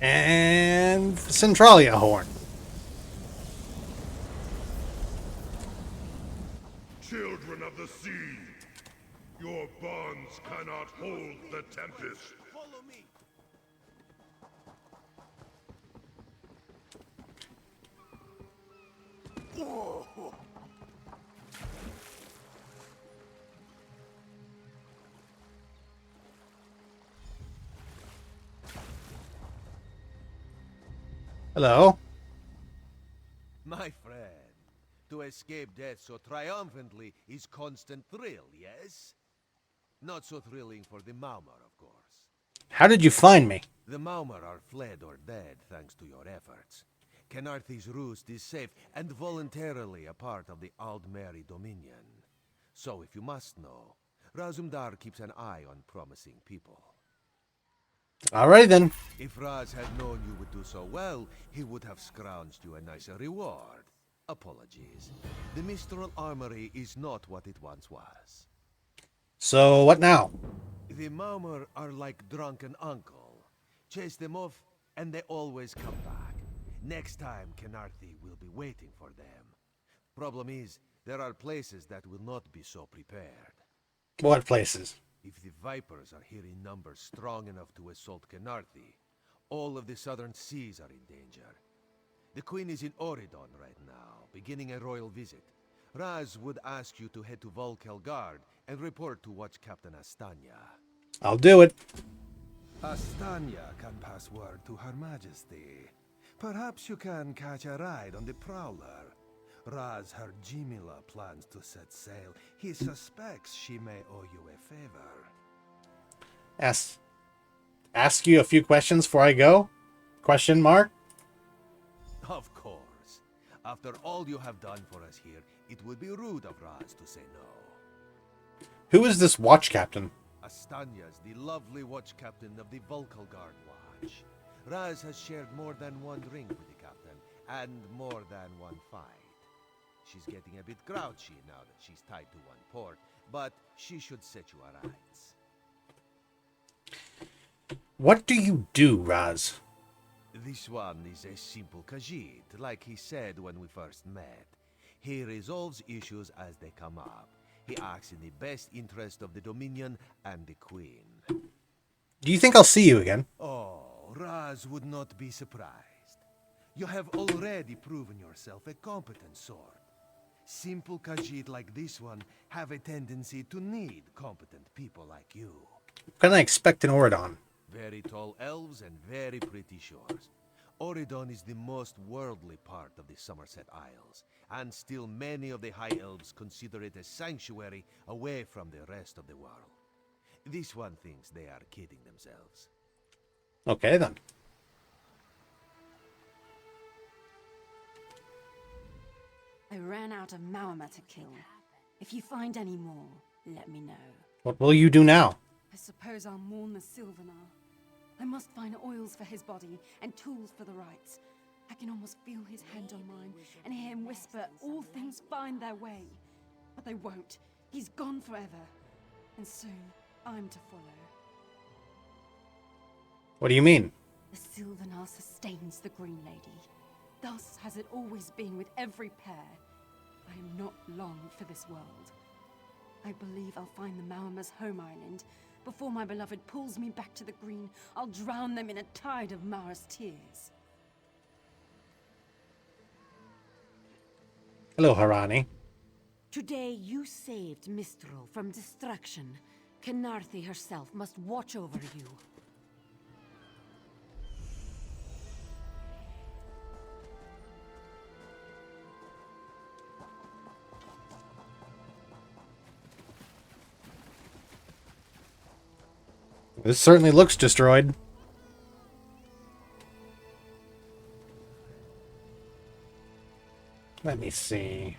And Centralia Horn. Children of the sea, your bonds cannot hold the tempest. Follow me. Whoa. Hello. My friend, to escape death so triumphantly is constant thrill, yes? Not so thrilling for the Maumar, of course. How did you find me? The Maumar are fled or dead thanks to your efforts. Kenarthi's roost is safe and voluntarily a part of the Aldmeri Dominion. So if you must know, Razumdar keeps an eye on promising people. Alright then. If Raz had known you would do so well, he would have scrounged you a nicer reward. Apologies. The Mistral Armory is not what it once was. So, what now? The Maumar are like drunken uncle. Chase them off, and they always come back. Next time, Kenarthi will be waiting for them. Problem is, there are places that will not be so prepared. What places? If the Vipers are here in numbers strong enough to assault Kenarthi, all of the southern seas are in danger. The Queen is in Oridon right now, beginning a royal visit. Raz would ask you to head to Volkelgard and report to Watch Captain Astanya. I'll do it. Astanya can pass word to Her Majesty. Perhaps you can catch a ride on the Prowler. Raz her Jimila plans to set sail. He suspects she may owe you a favor. ask you a few questions before I go? Question mark? Of course. After all you have done for us here, it would be rude of Raz to say no. Who is this watch captain? Astanya's the lovely watch captain of the Volkalgard Watch. Raz has shared more than one drink with the captain, and more than one fight. She's getting a bit grouchy now that she's tied to one port, but she should set you aright. What do you do, Raz? This one is a simple Khajiit, like he said when we first met. He resolves issues as they come up. He acts in the best interest of the Dominion and the Queen. Do you think I'll see you again? Oh, Raz would not be surprised. You have already proven yourself a competent sword. Simple Khajiit like this one have a tendency to need competent people like you. What can I expect in Oridon? Very tall elves and very pretty shores. Oridon is the most worldly part of the Somerset Isles, and still many of the High Elves consider it a sanctuary away from the rest of the world. This one thinks they are kidding themselves. Okay, then. I ran out of Maormer to kill. If you find any more, let me know. What will you do now? I suppose I'll mourn the Sylvanar. I must find oils for his body and tools for the rites. I can almost feel his hand on mine and hear him whisper, all things find their way. But they won't. He's gone forever. And soon, I'm to follow. What do you mean? The Sylvanar sustains the Green Lady. Thus has it always been with every pair. I am not long for this world. I believe I'll find the Maormer's home island. Before my beloved pulls me back to the green, I'll drown them in a tide of Mara's tears. Hello, Harani. Today you saved Mistral from destruction. Kenarthi herself must watch over you. This certainly looks destroyed. Let me see.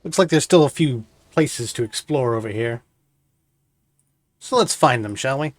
Looks like there's still a few places to explore over here. So let's find them, shall we?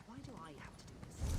Why do I have to do this?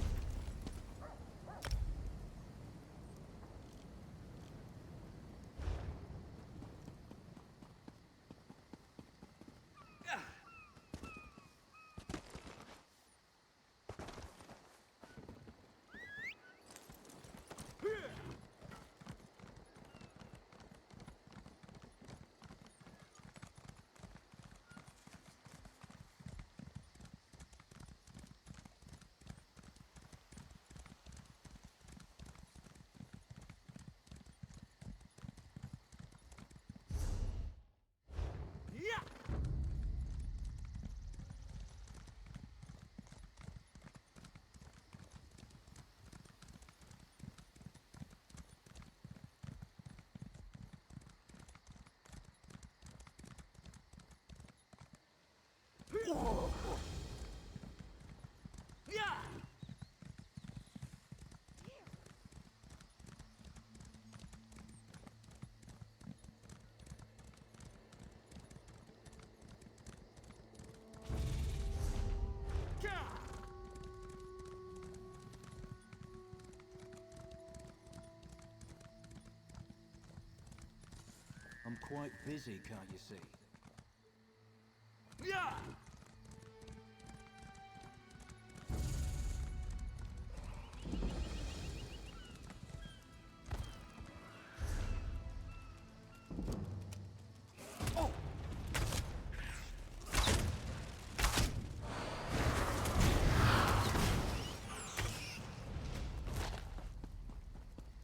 quite busy, can't you see? Yeah!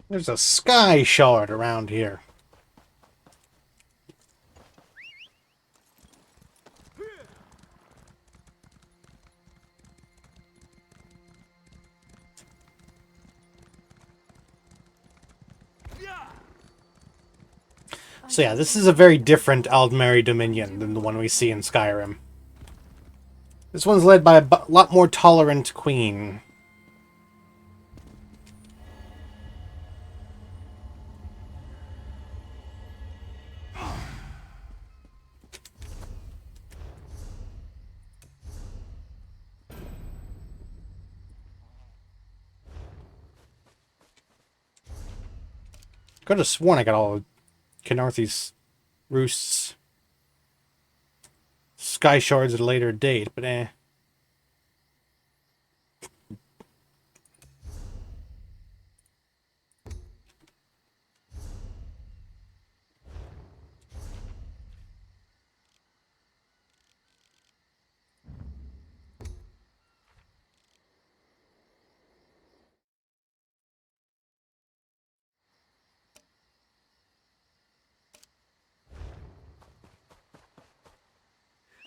There's a sky shard around here. So yeah, this is a very different Aldmeri Dominion than the one we see in Skyrim. This one's led by a lot more tolerant queen. Could have sworn I got all of Khenarthi's roosts, sky shards at a later date, but eh.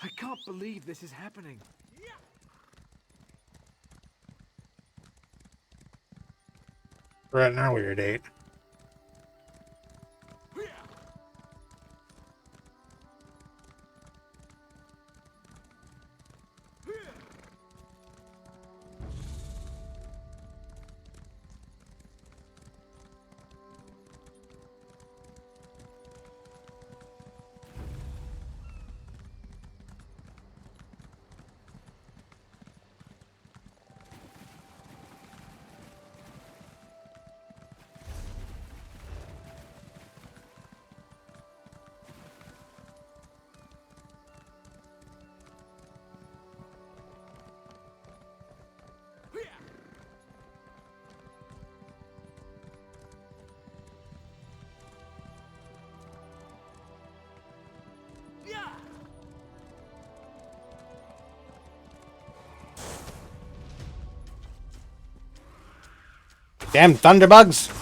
I can't believe this is happening. Right now, weird date. Damn thunderbugs!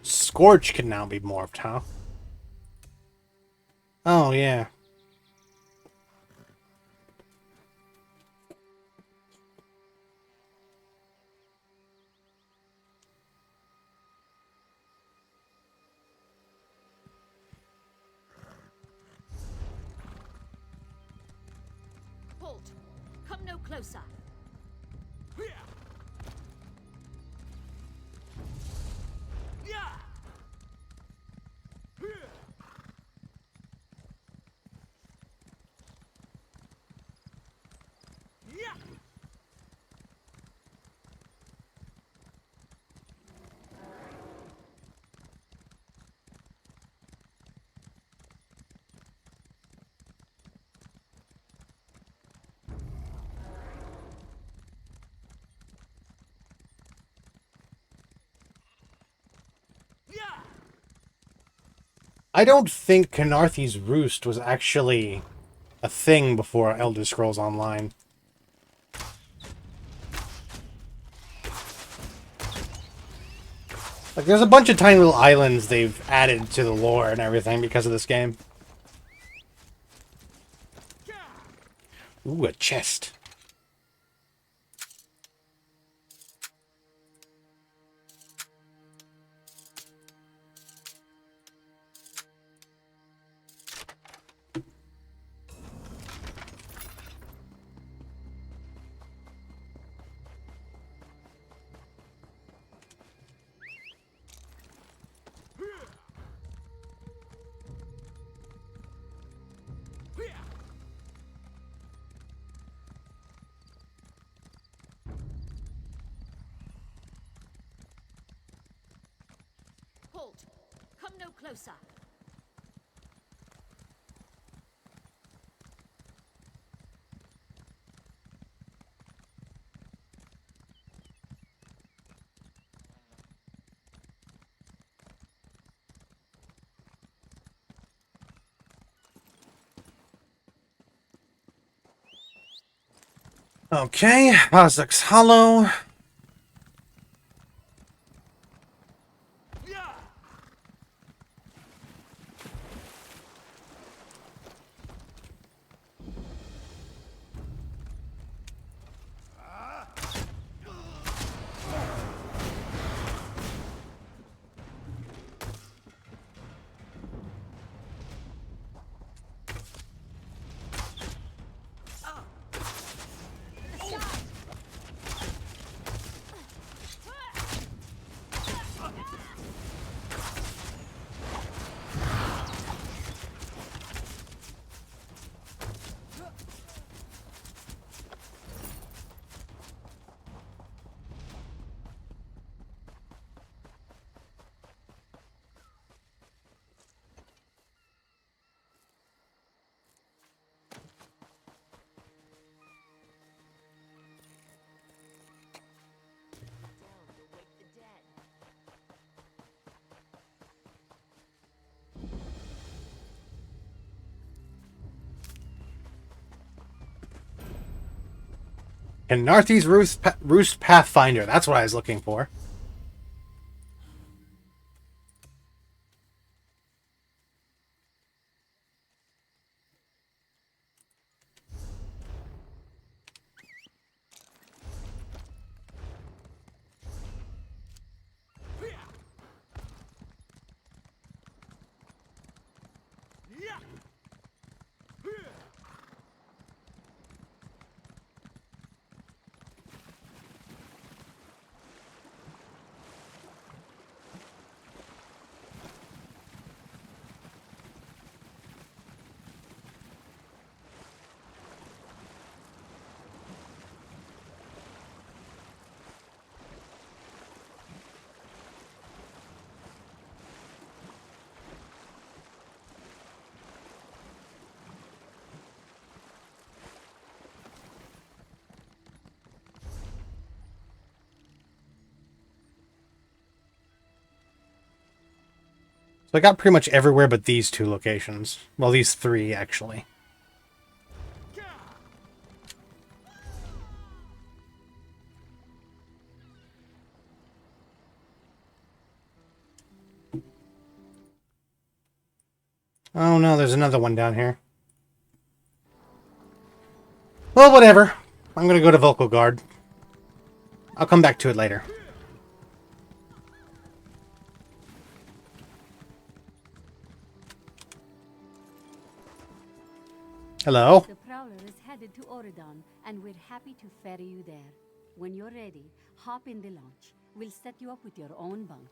Scorch can now be morphed, huh? Oh, yeah. Halt! Come no closer. I don't think Khenarthi's Roost was actually a thing before Elder Scrolls Online. Like, there's a bunch of tiny little islands they've added to the lore and everything because of this game. Ooh, a chest. Halt! Come no closer. Okay, Ozek's Hollow. And Narthi's Roost Pathfinder. That's what I was looking for. So I got pretty much everywhere but these two locations. Well, these three, actually. Oh no, there's another one down here. Well, whatever. I'm gonna go to Vocal Guard. I'll come back to it later. Hello. The Prowler is headed to Oridon, and we're happy to ferry you there. When you're ready, hop in the launch. We'll set you up with your own bunk.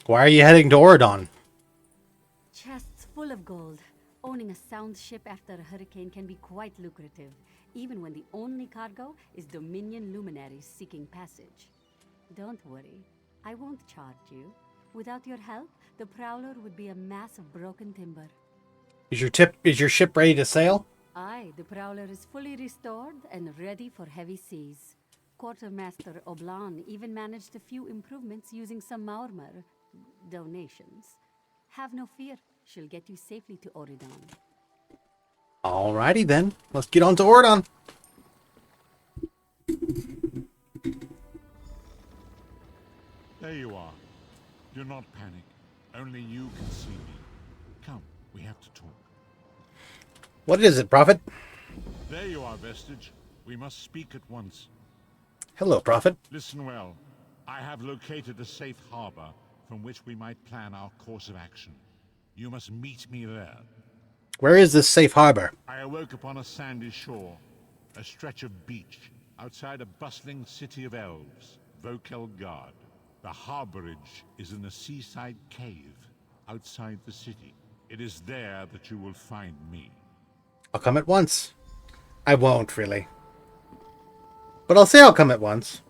Why are you heading to Oridon? Chests full of gold. Owning a sound ship after a hurricane can be quite lucrative, even when the only cargo is Dominion luminaries seeking passage. Don't worry, I won't charge you. Without your help, the Prowler would be a mass of broken timber. Is your ship ready to sail? Aye, the Prowler is fully restored and ready for heavy seas. Quartermaster Oblan even managed a few improvements using some Maormer donations. Have no fear, she'll get you safely to Oridon. Alrighty then, let's get on to Oridon. There you are. Do not panic. Only you can see me. Come, we have to talk. What is it, Prophet? There you are, Vestige. We must speak at once. Hello, Prophet. Listen well. I have located a safe harbor from which we might plan our course of action. You must meet me there. Where is this safe harbor? I awoke upon a sandy shore, a stretch of beach, outside a bustling city of elves, Vokelgard. The harborage is in a seaside cave, outside the city. It is there that you will find me. I'll come at once. I won't, really. But I'll say I'll come at once.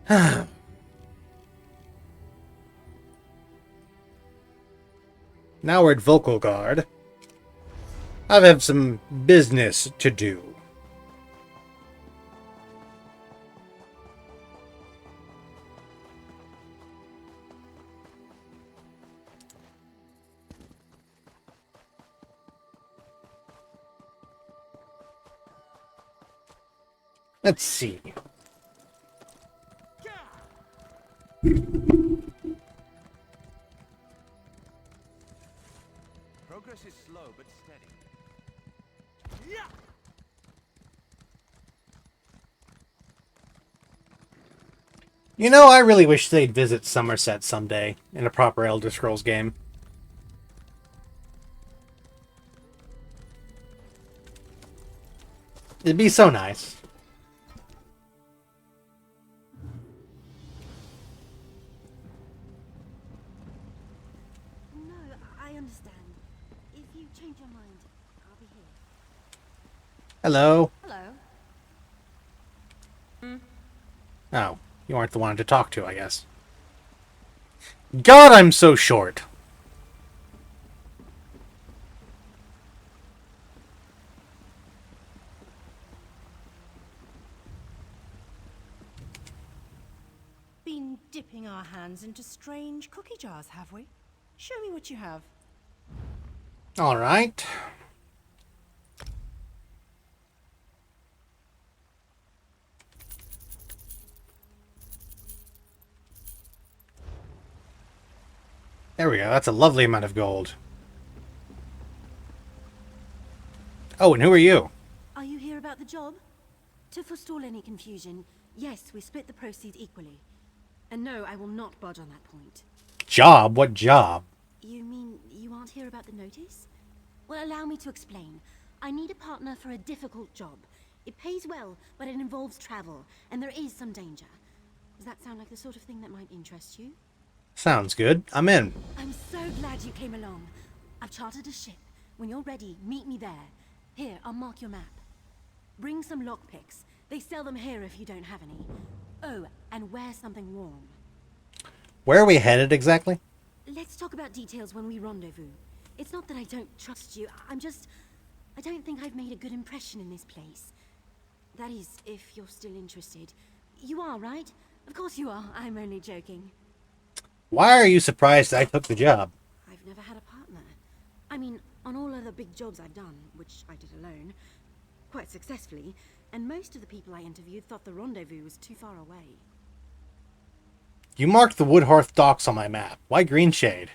Now we're at Vocal Guard. I have some business to do. Let's see. Progress is slow but steady. You know, I really wish they'd visit Somerset someday in a proper Elder Scrolls game. It'd be so nice. No, I understand. If you change your mind, I'll be here. Hello. Hello. Oh, you aren't the one to talk to, I guess. God, I'm so short. Been dipping our hands into strange cookie jars, have we? Show me what you have. All right. There we go. That's a lovely amount of gold. Oh, and who are you? Are you here about the job? To forestall any confusion, yes, we split the proceeds equally. And no, I will not budge on that point. Job? What job? You mean you aren't here about the notice? Well, allow me to explain. I need a partner for a difficult job. It pays well, but it involves travel, and there is some danger. Does that sound like the sort of thing that might interest you? Sounds good. I'm in. I'm so glad you came along. I've chartered a ship. When you're ready, meet me there. Here, I'll mark your map. Bring some lockpicks. They sell them here if you don't have any. Oh, and wear something warm. Where are we headed exactly? Let's talk about details when we rendezvous. It's not that I don't trust you. I don't think I've made a good impression in this place. That is, if you're still interested. You are, right? Of course you are. I'm only joking. Why are you surprised I took the job? I've never had a partner. I mean, on all other big jobs I've done, which I did alone, quite successfully, and most of the people I interviewed thought the rendezvous was too far away. You marked the Woodhearth docks on my map. Why Greenshade?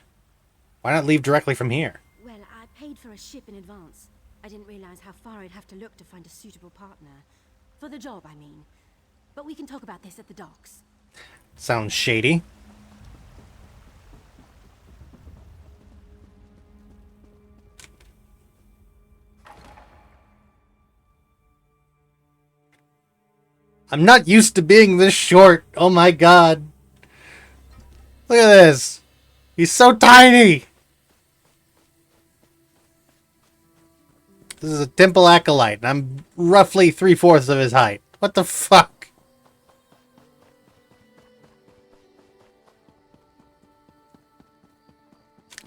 Why not leave directly from here? Well, I paid for a ship in advance. I didn't realize how far I'd have to look to find a suitable partner. For the job, I mean. But we can talk about this at the docks. Sounds shady. I'm not used to being this short. Oh my god. Look at this. He's so tiny. This is a Temple Acolyte, and I'm roughly 3/4 of his height. What the fuck?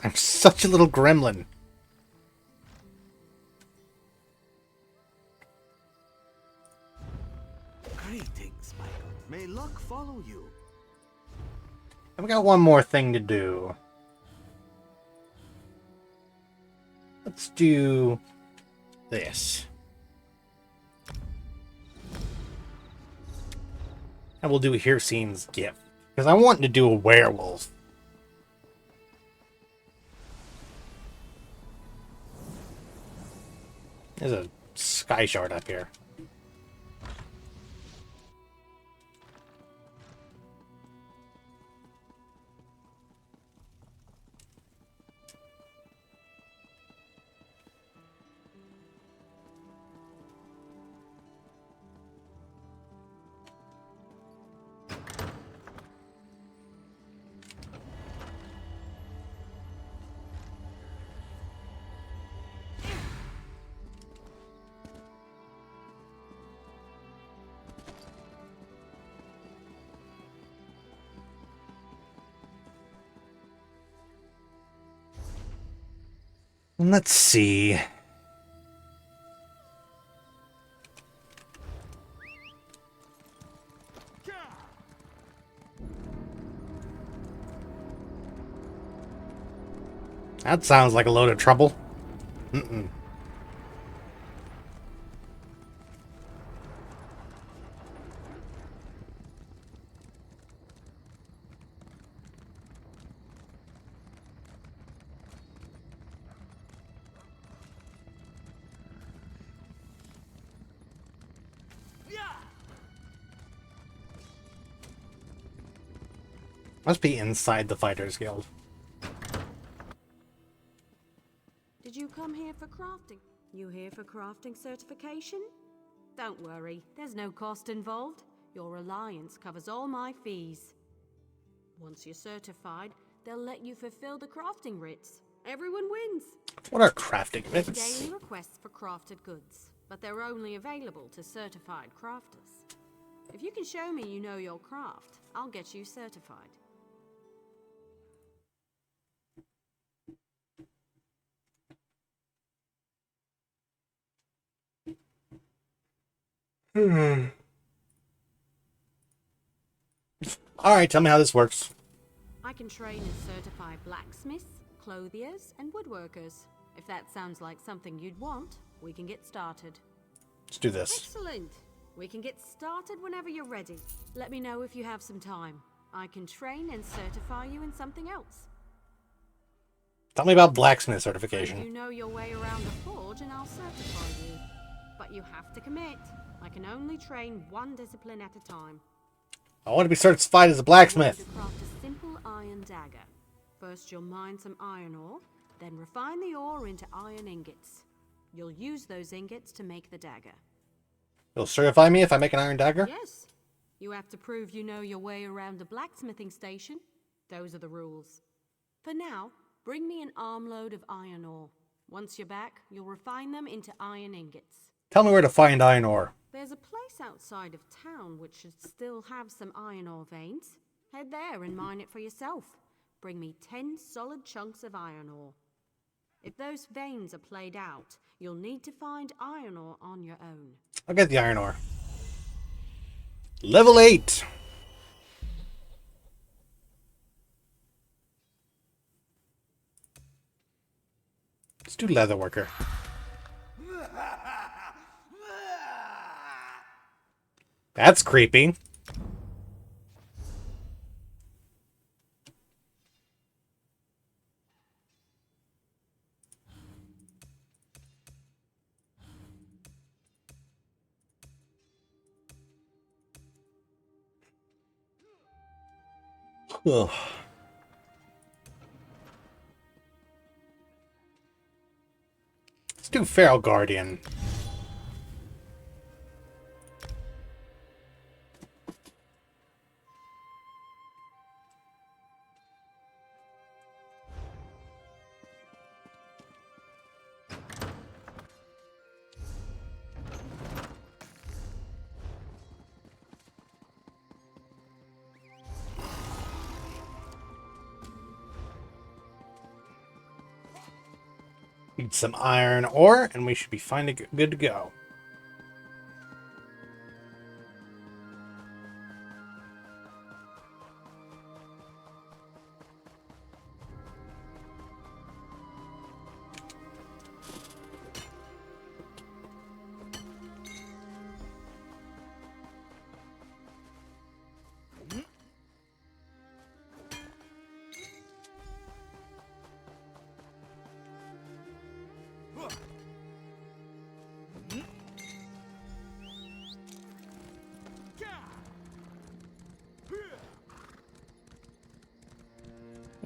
I'm such a little gremlin. Greetings, my good. May luck follow you. I've got one more thing to do. Let's do this. And we'll do Hircine's gift. Because I want to do a werewolf. There's a sky shard up here. Let's see. That sounds like a load of trouble. Mm-mm. Must be inside the Fighters Guild. Did you come here for crafting? You here for crafting certification? Don't worry, there's no cost involved. Your alliance covers all my fees. Once you're certified, they'll let you fulfill the crafting writs. Everyone wins. What are crafting There's writs? daily requests for crafted goods, but they're only available to certified crafters. If you can show me you know your craft, I'll get you certified. Alright, tell me how this works. I can train and certify blacksmiths, clothiers, and woodworkers. If that sounds like something you'd want, we can get started. Let's do this. Excellent. We can get started whenever you're ready. Let me know if you have some time. I can train and certify you in something else. Tell me about blacksmith You certification. know your way around the forge and I'll certify you. But you have to commit. I can only train one discipline at a time. I want to be certified as a blacksmith. You craft a simple iron dagger. First you'll mine some iron ore, then refine the ore into iron ingots. You'll use those ingots to make the dagger. You'll certify me if I make an iron dagger? Yes. You have to prove you know your way around a blacksmithing station. Those are the rules. For now, bring me an armload of iron ore. Once you're back, you'll refine them into iron ingots. Tell me where to find iron ore. There's a place outside of town which should still have some iron ore veins. Head there and mine it for yourself. Bring me 10 solid chunks of iron ore. If those veins are played out, you'll need to find iron ore on your own. I'll get the iron ore. Level 8! Let's do leatherworker. That's creepy. Ugh. Let's do Feral Guardian. Need some iron ore, and we should be fine to good to go.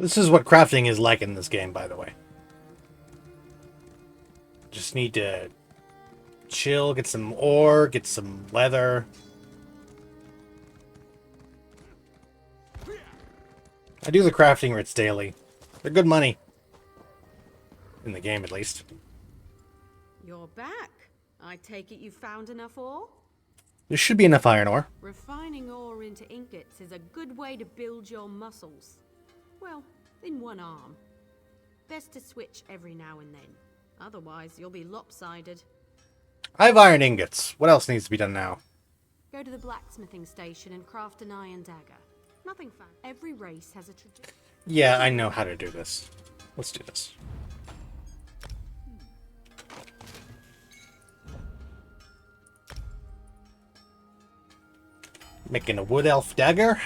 This is what crafting is like in this game, by the way. Just need to chill, get some ore, get some leather. I do the crafting writs daily. They're good money. In the game, at least. You're back. I take it you found enough ore? There should be enough iron ore. Refining ore into ingots is a good way to build your muscles. Well, in one arm. Best to switch every now and then. Otherwise, you'll be lopsided. I have iron ingots. What else needs to be done now? Go to the blacksmithing station and craft an iron dagger. Nothing fun. Every race has a tradition. Yeah, I know how to do this. Let's do this. Making a wood elf dagger.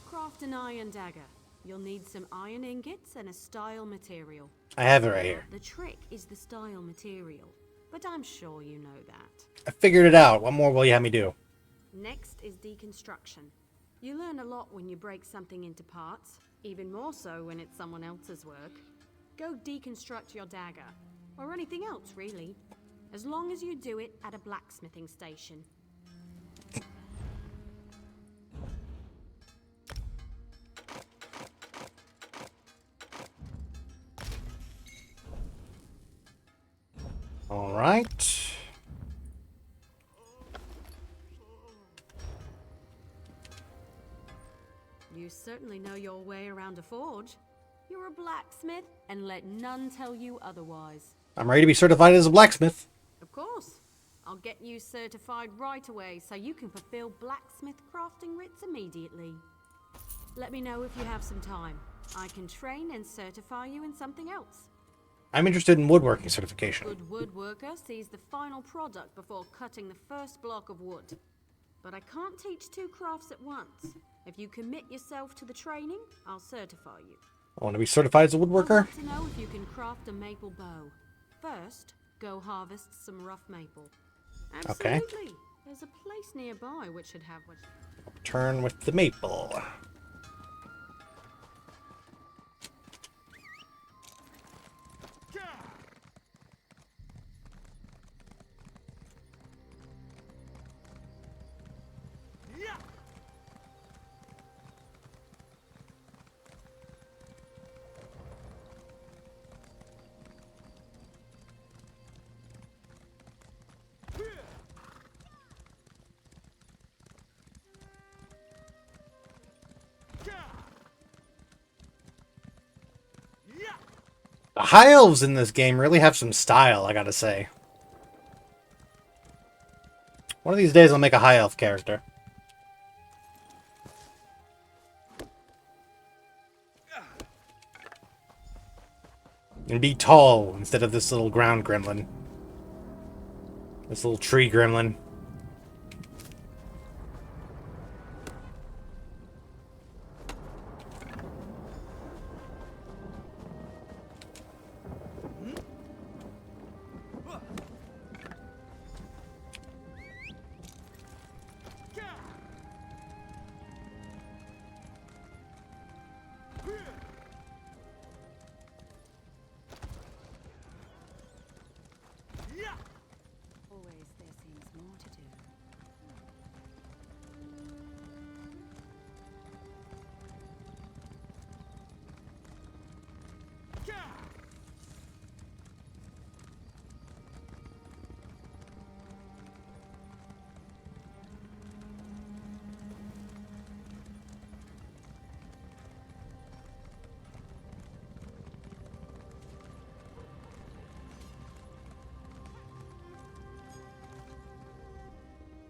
Craft an iron dagger. You'll need some iron ingots and a style material. I have it right here. The trick is the style material, but I'm sure you know that. I figured it out. What more will you have me do? Next is deconstruction. You learn a lot when you break something into parts, even more so when it's someone else's work. Go deconstruct your dagger, or anything else really, as long as you do it at a blacksmithing station. All right. You certainly know your way around a forge. You're a blacksmith, and let none tell you otherwise. I'm ready to be certified as a blacksmith. Of course. I'll get you certified right away so you can fulfill blacksmith crafting writs immediately. Let me know if you have some time. I can train and certify you in something else. I'm interested in woodworking certification. Good woodworker sees the final product before cutting the first block of wood. But I can't teach two crafts at once. If you commit yourself to the training, I'll certify you. I want to be certified as a woodworker. I'd like to know if you can craft a maple bow. First, go harvest some rough maple. Okay. Absolutely. There's a place nearby which should have what. Turn with the maple. The high elves in this game really have some style, I gotta say. One of these days I'll make a high elf character. And be tall instead of this little ground gremlin. This little tree gremlin. Always there seems more to do.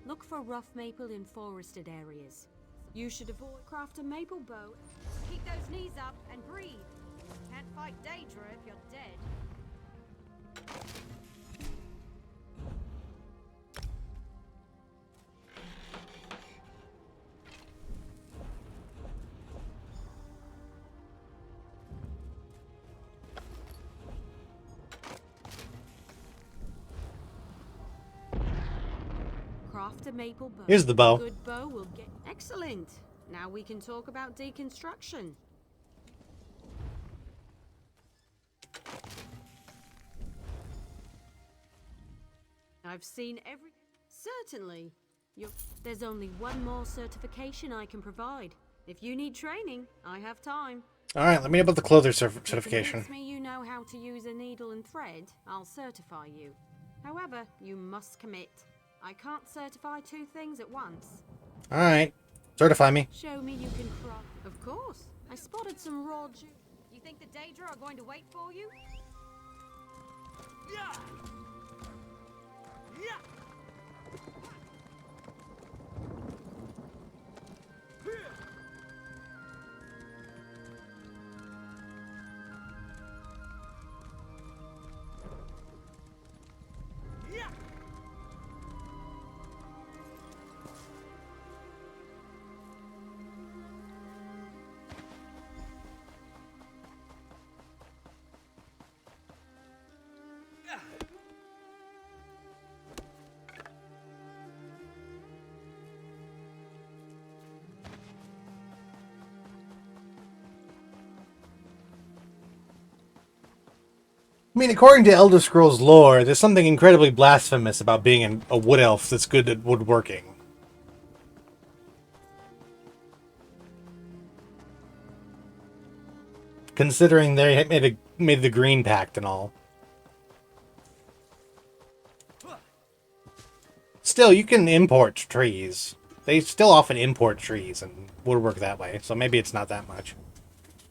Look for rough maple in forested areas. You should avoid craft a maple bow. Keep those knees up and breathe. Can't fight Daedra if you're dead. Craft a maple bow. Here's the bow. A good bow will get excellent. Now we can talk about deconstruction. I've seen every. Certainly. There's only one more certification I can provide. If you need training, I have time. Alright, let me know about the clother certification. If you convince me you know how to use a needle and thread, I'll certify you. However, you must commit. I can't certify two things at once. Alright. Certify me. Show me you can craft. Of course. I spotted some raw juice. You think the Daedra are going to wait for you? Yeah! Yeah! I mean, according to Elder Scrolls lore, there's something incredibly blasphemous about being a wood elf that's good at woodworking. Considering they had made the Green Pact and all. Still, you can import trees. They still often import trees and woodwork that way, so maybe it's not that much.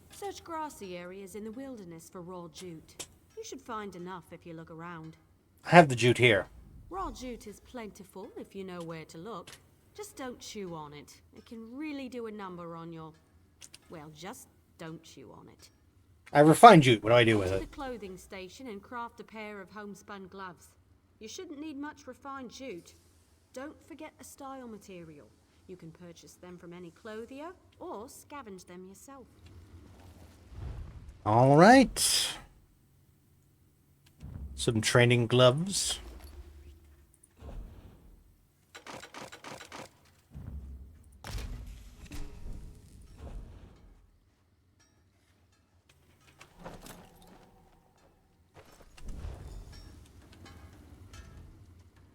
Search grassy areas in the wilderness for raw jute. You should find enough if you look around. I have the jute here. Raw jute is plentiful if you know where to look. Just don't chew on it. It can really do a number on your... Well, just don't chew on it. I have refined jute. What do I do with Go to it? the clothing station and craft a pair of homespun gloves. You shouldn't need much refined jute. Don't forget a style material. You can purchase them from any clothier or scavenge them yourself. All right. Some training gloves.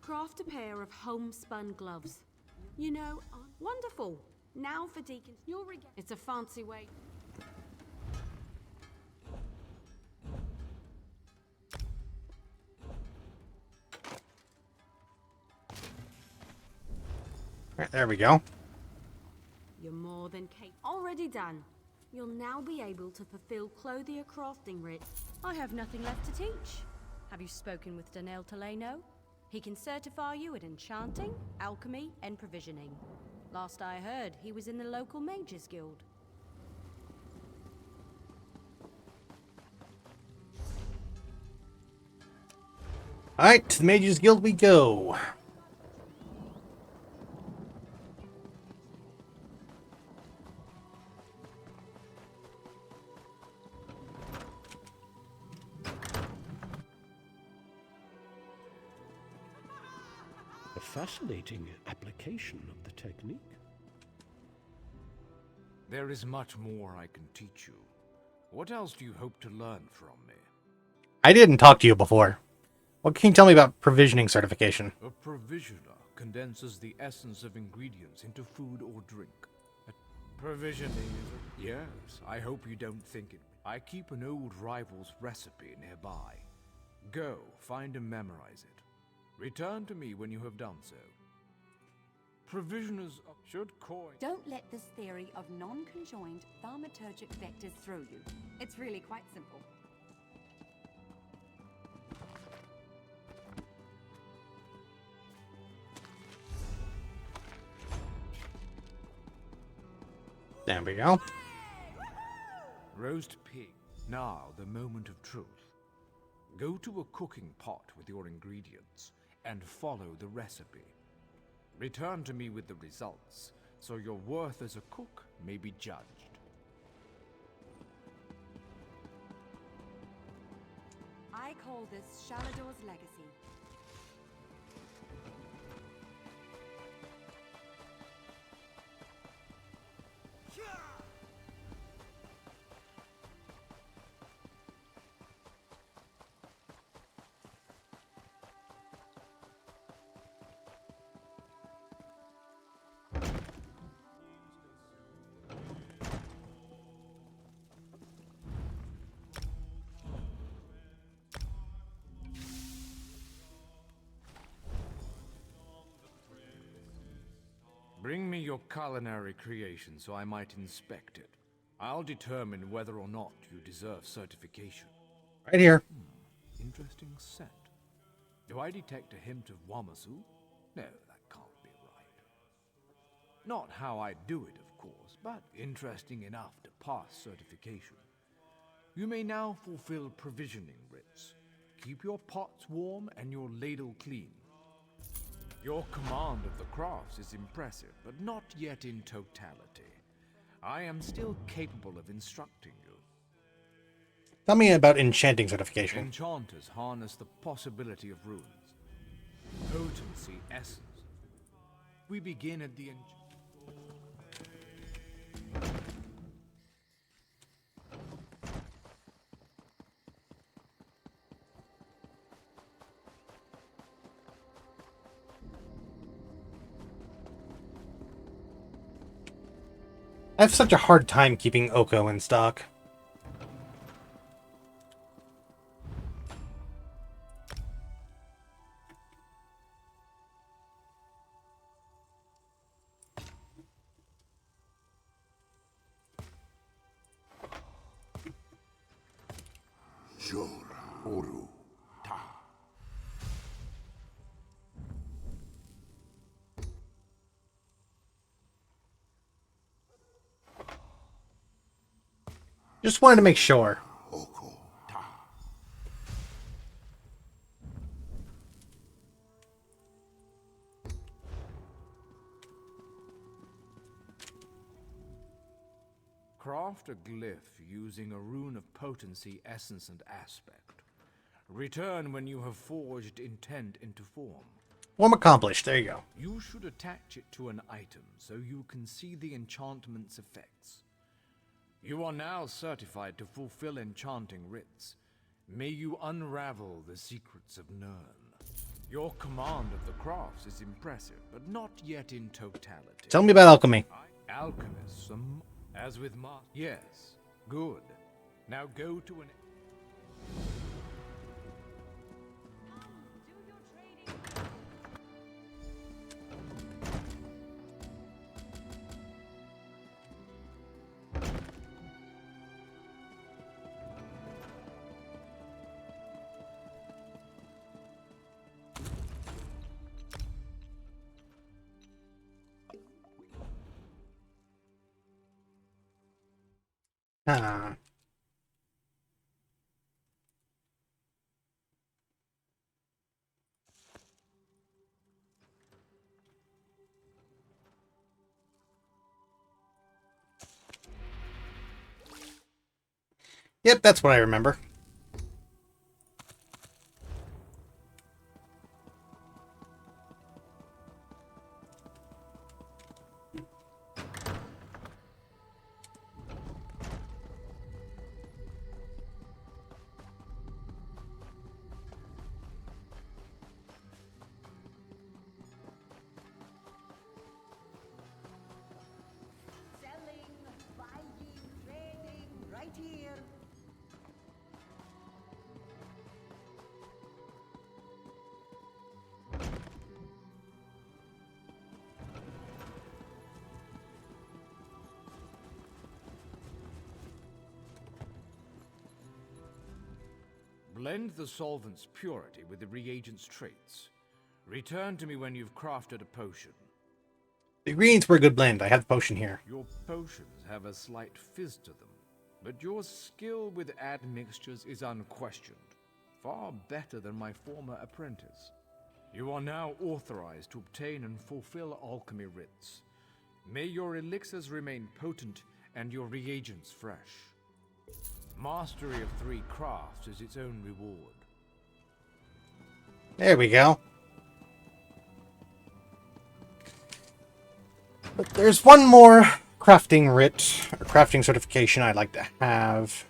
Craft a pair of homespun gloves. You know, wonderful. Now for Deacon. You'll regain. It's a fancy way. Right, there we go. You're more than capable. Already done. You'll now be able to fulfill clothier crafting writ. I have nothing left to teach. Have you spoken with Danel Taleno? He can certify you at enchanting, alchemy, and provisioning. Last I heard, he was in the local Mages Guild. Alright, to the Mages Guild we go. A fascinating application of the technique. There is much more I can teach you. What else do you hope to learn from me? I didn't talk to you before. What can you tell me about provisioning certification? A provisioner condenses the essence of ingredients into food or drink. Provisioning is a... Yes, I hope you don't think it... I keep an old rival's recipe nearby. Go, find and memorize it. Return to me when you have done so. Provisioners should coin... Don't let this theory of non-conjoined thaumaturgic vectors throw you. It's really quite simple. There we go. Roast pig. Now, the moment of truth. Go to a cooking pot with your ingredients and follow the recipe. Return to me with the results, so your worth as a cook may be judged. I call this Shalador's legacy. your culinary creation so I might inspect it. I'll determine whether or not you deserve certification. Right here. Interesting scent. Do I detect a hint of Wamasu? No, that can't be right. Not how I do it, of course, but interesting enough to pass certification. You may now fulfill provisioning writs. Keep your pots warm and your ladle clean. Your command of the crafts is impressive, but not yet in totality. I am still capable of instructing you. Tell me about enchanting certification. Enchanters harness the possibility of runes. Potency essence. We begin at the I have such a hard time keeping Oko in stock. Just wanted to make sure. Craft a glyph using a rune of potency, essence, and aspect. Return when you have forged intent into form. Form accomplished. There you go. You should attach it to an item so you can see the enchantment's effects. You are now certified to fulfill enchanting writs. May you unravel the secrets of Nirn. Your command of the crafts is impressive, but not yet in totality. Tell me about alchemy. Alchemists, as with yes, good. Now go to an... Ah. Yep, that's what I remember. Blend the solvent's purity with the reagent's traits. Return to me when you've crafted a potion. The ingredients were a good blend. I have the potion here. Your potions have a slight fizz to them, but your skill with admixtures is unquestioned. Far better than my former apprentice. You are now authorized to obtain and fulfill alchemy writs. May your elixirs remain potent and your reagents fresh. Mastery of 3 crafts is its own reward. There we go. But there's one more crafting writ, or crafting certification I'd like to have.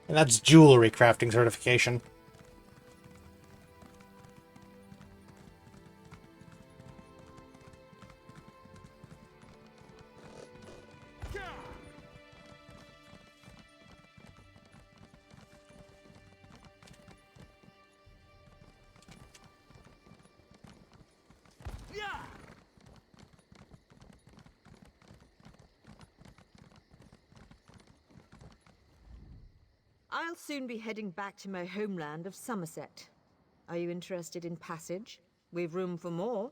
And that's jewelry crafting certification. I'll soon be heading back to my homeland of Somerset. Are you interested in passage? We've room for more.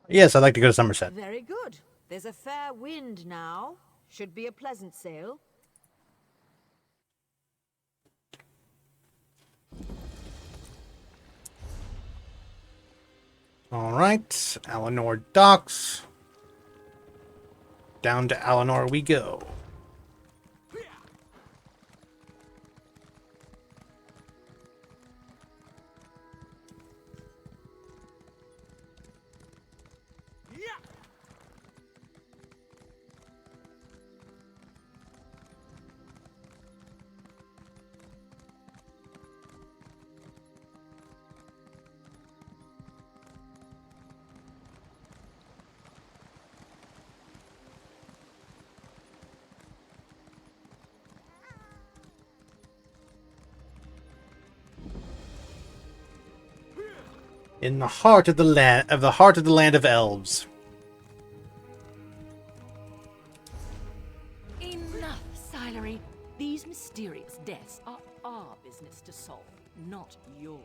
Yes, I'd like to go to Somerset. Very good. There's a fair wind now. Should be a pleasant sail. Alright, Eleanor docks. Down to Eleanor we go. In the heart of the land of elves. Enough, Silery. These mysterious deaths are our business to solve, not yours.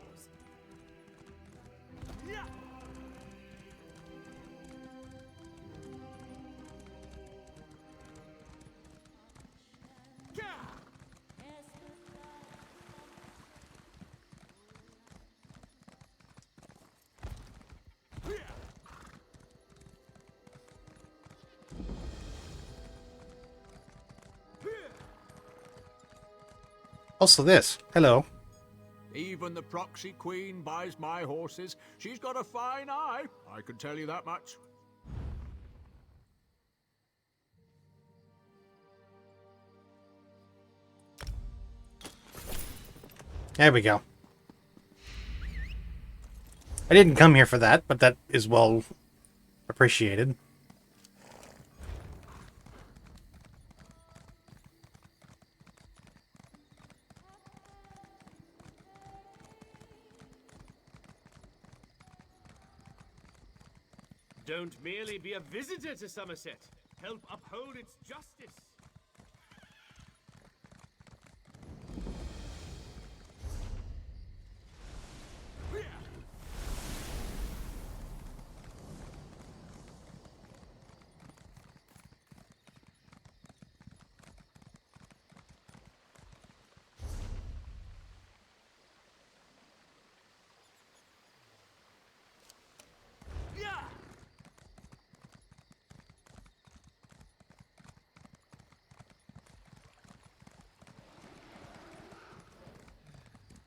Also this. Hello. Even the proxy queen buys my horses. She's got a fine eye, I can tell you that much. There we go. I didn't come here for that, but that is well appreciated. Don't merely be a visitor to Somerset. Help uphold its justice.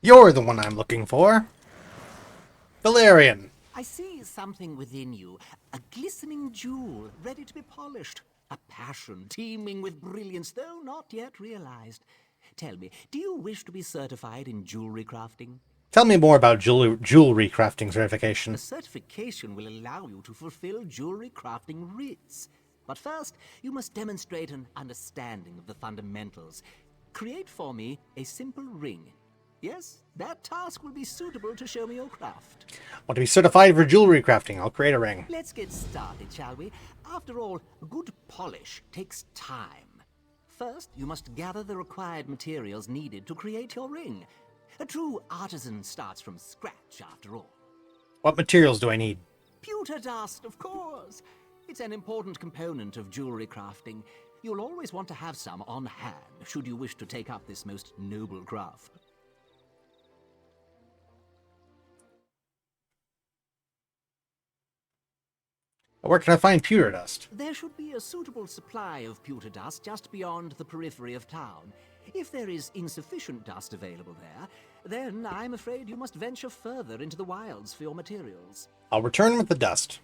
You're the one I'm looking for. Valerian. I see something within you. A glistening jewel, ready to be polished. A passion teeming with brilliance, though not yet realized. Tell me, do you wish to be certified in jewelry crafting? Tell me more about jewelry crafting certification. The certification will allow you to fulfill jewelry crafting rites. But first, you must demonstrate an understanding of the fundamentals. Create for me a simple ring. Yes, that task will be suitable to show me your craft. Want to be certified for jewelry crafting? I'll create a ring. Let's get started, shall we? After all, good polish takes time. First, you must gather the required materials needed to create your ring. A true artisan starts from scratch, after all. What materials do I need? Pewter dust, of course. It's an important component of jewelry crafting. You'll always want to have some on hand, should you wish to take up this most noble craft. Where can I find pewter dust? There should be a suitable supply of pewter dust just beyond the periphery of town. If there is insufficient dust available there, then I'm afraid you must venture further into the wilds for your materials. I'll return with the dust.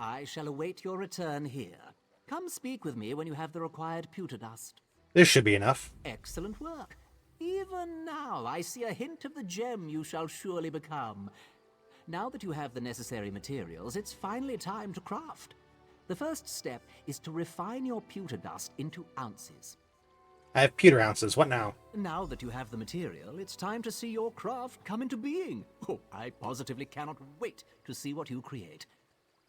I shall await your return here. Come speak with me when you have the required pewter dust. This should be enough. Excellent work. Even now, I see a hint of the gem you shall surely become. Now that you have the necessary materials, it's finally time to craft. The first step is to refine your pewter dust into ounces. I have pewter ounces. What now? Now that you have the material, it's time to see your craft come into being. Oh, I positively cannot wait to see what you create.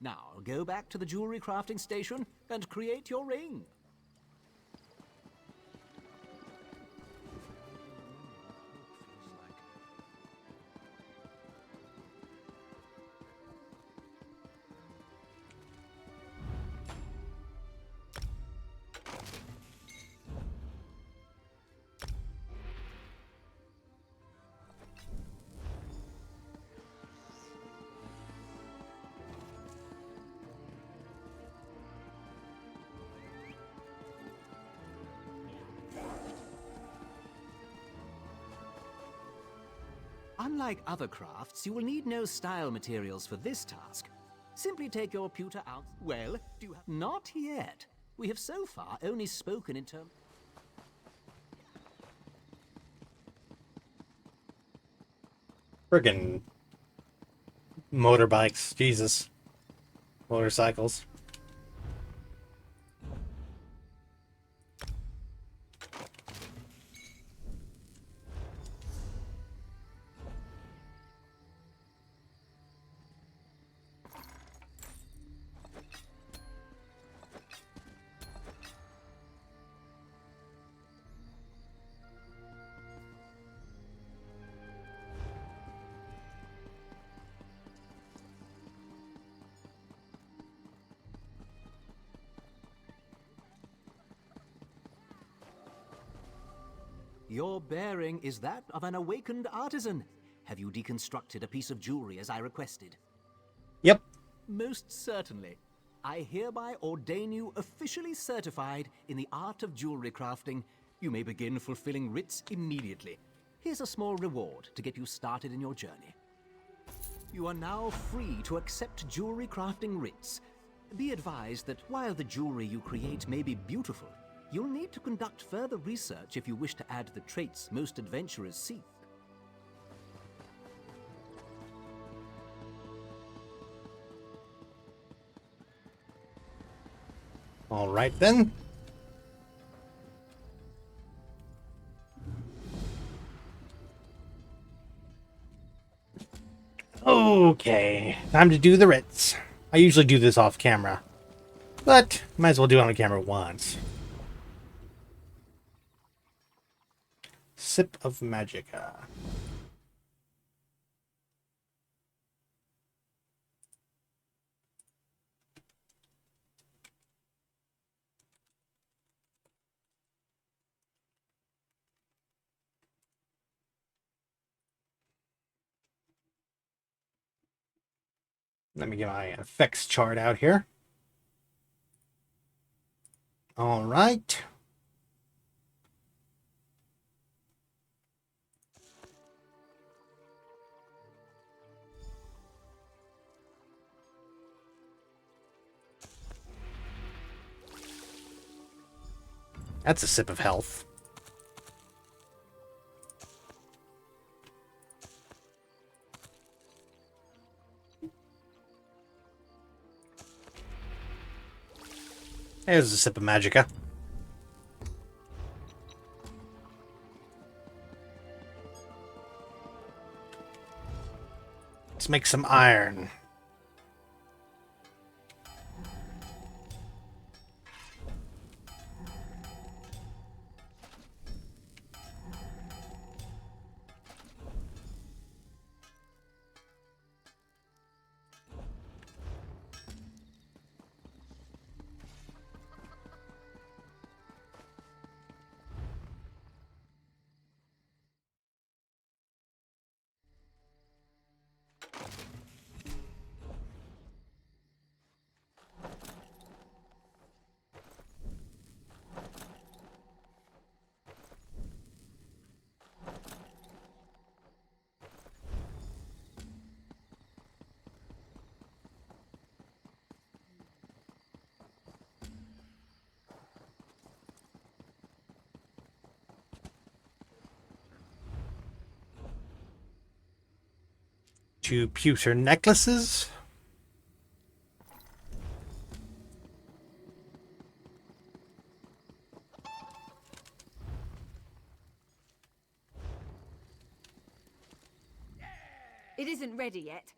Now, go back to the jewelry crafting station and create your ring. Unlike other crafts, you will need no style materials for this task. Simply take your pewter out. Well, do you have... Not yet. We have so far only spoken in terms... Friggin' motorbikes. Jesus. Motorcycles. Your bearing is that of an awakened artisan. Have you deconstructed a piece of jewelry as I requested? Yep. Most certainly. I hereby ordain you officially certified in the art of jewelry crafting. You may begin fulfilling writs immediately. Here's a small reward to get you started in your journey. You are now free to accept jewelry crafting writs. Be advised that while the jewelry you create may be beautiful, you'll need to conduct further research if you wish to add the traits most adventurers seek. All right, then. Okay, time to do the writs. I usually do this off camera, but might as well do it on camera once. Sip of Magicka. Let me get my effects chart out here. All right. That's a sip of health. There's a sip of Magicka. Let's make some iron. 2 pewter necklaces. It isn't ready yet.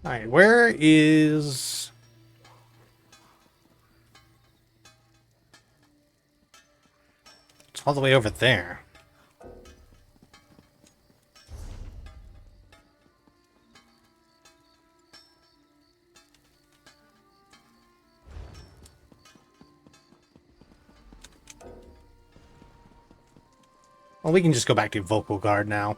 Alright, where is... It's all the way over there. Well, we can just go back to Vocal Guard now.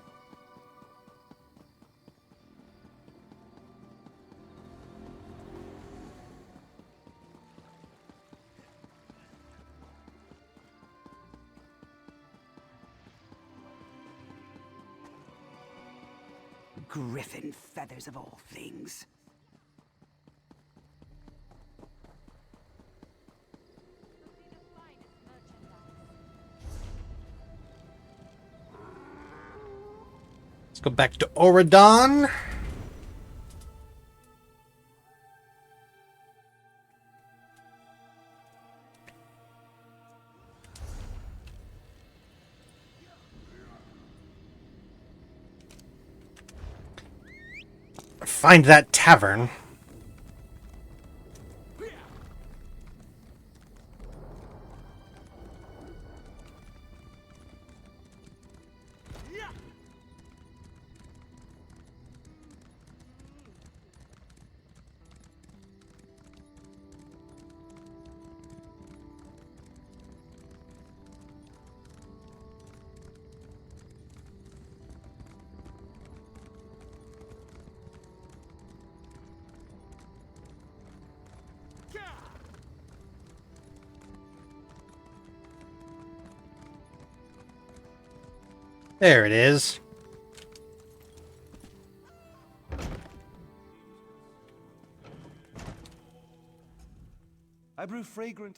Griffin feathers of all things. Let's go back to Oradon. Find that tavern. There it is. I brew fragrant...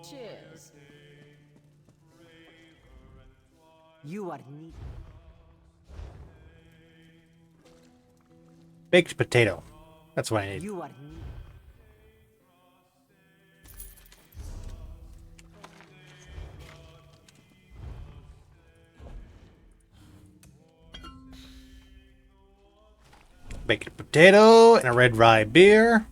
Cheers. You are neat. Baked potato. That's what I need. You are Baked potato and a red rye beer.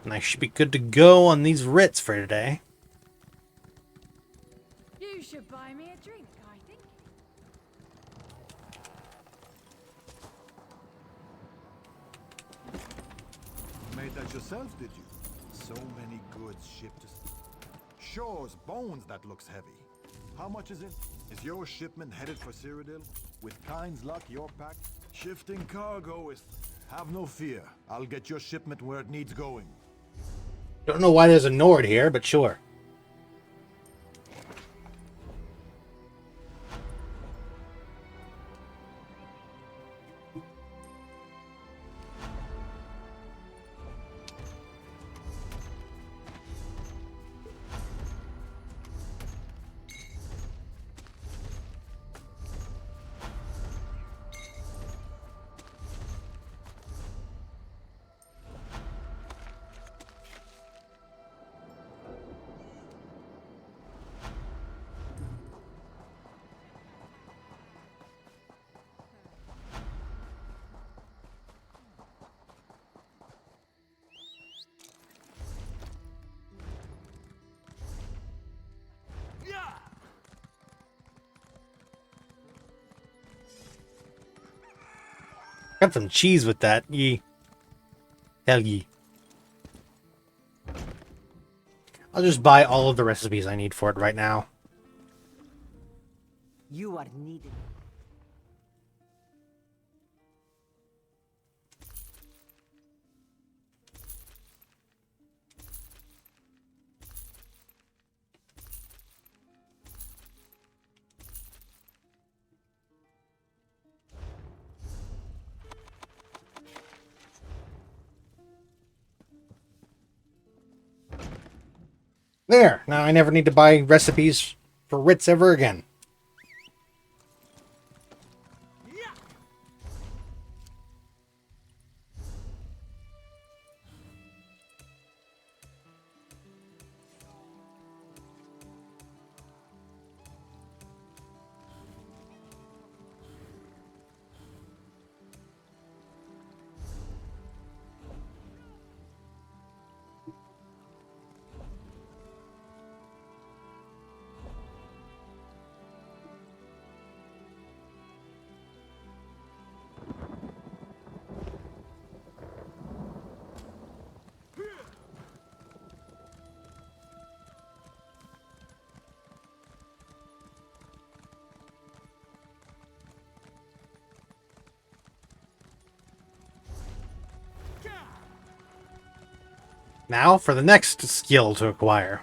And I should be good to go on these writs for today. You should buy me a drink, I think. Made that yourself, did you? So many goods shipped to... Shore's bones, that looks heavy. How much is it? Is your shipment headed for Cyrodiil? With Kyne's luck, your pack? Shifting cargo is... Have no fear. I'll get your shipment where it needs going. Don't know why there's a Nord here, but sure. Got some cheese with that. Yee. Hell ye. I'll just buy all of the recipes I need for it right now. You are needed. There! Now I never need to buy recipes for Ritz ever again. Now for the next skill to acquire.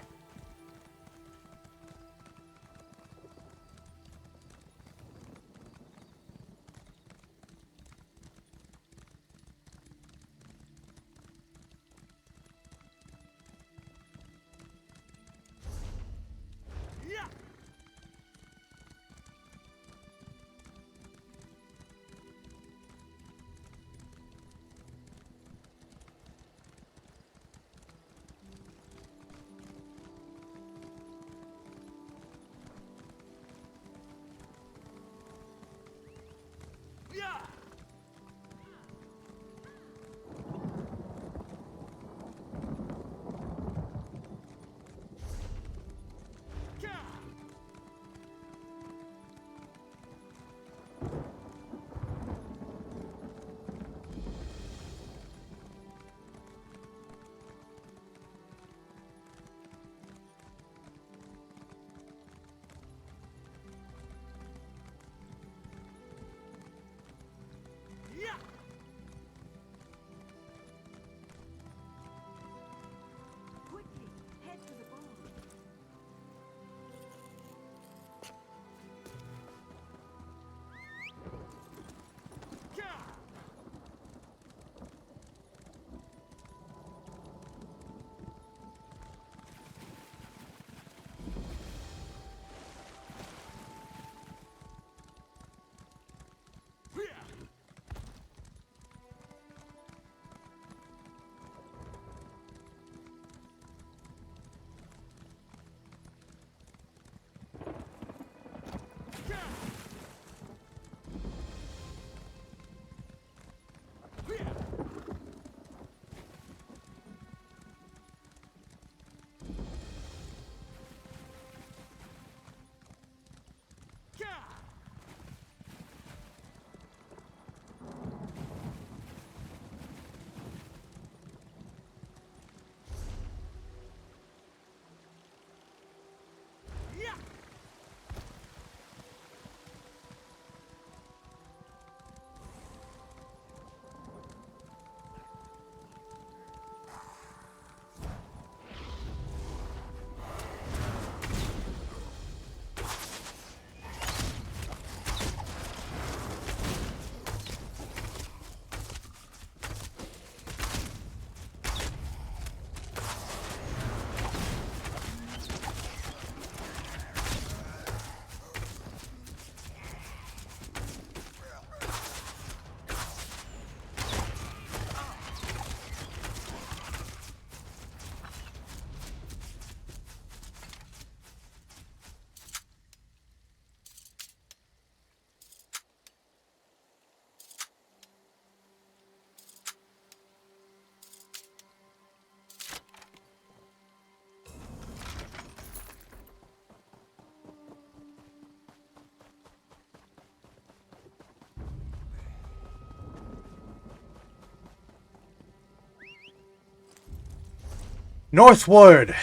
Northward!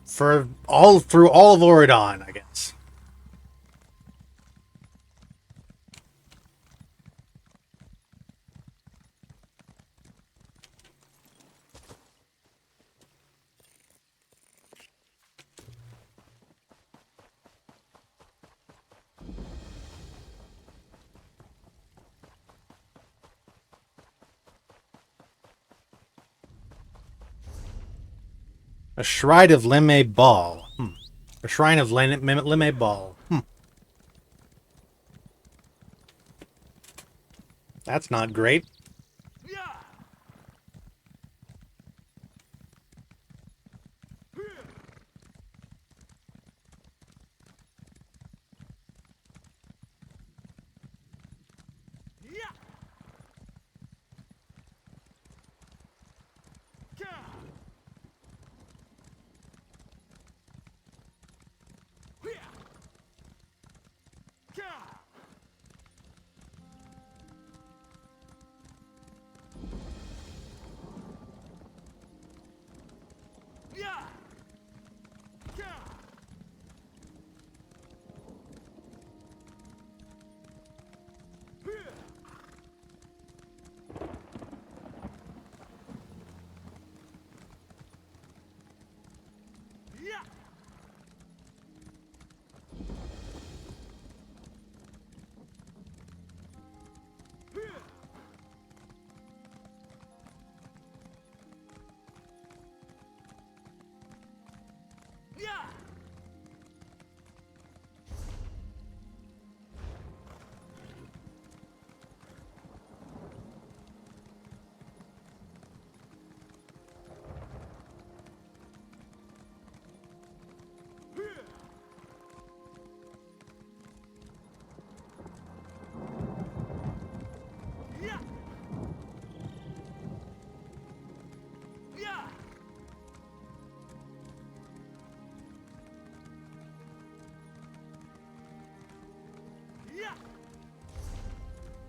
Through all of Oridon, I guess. A Shrine of Lemme Ball. A Shrine of Lemme Ball. That's not great.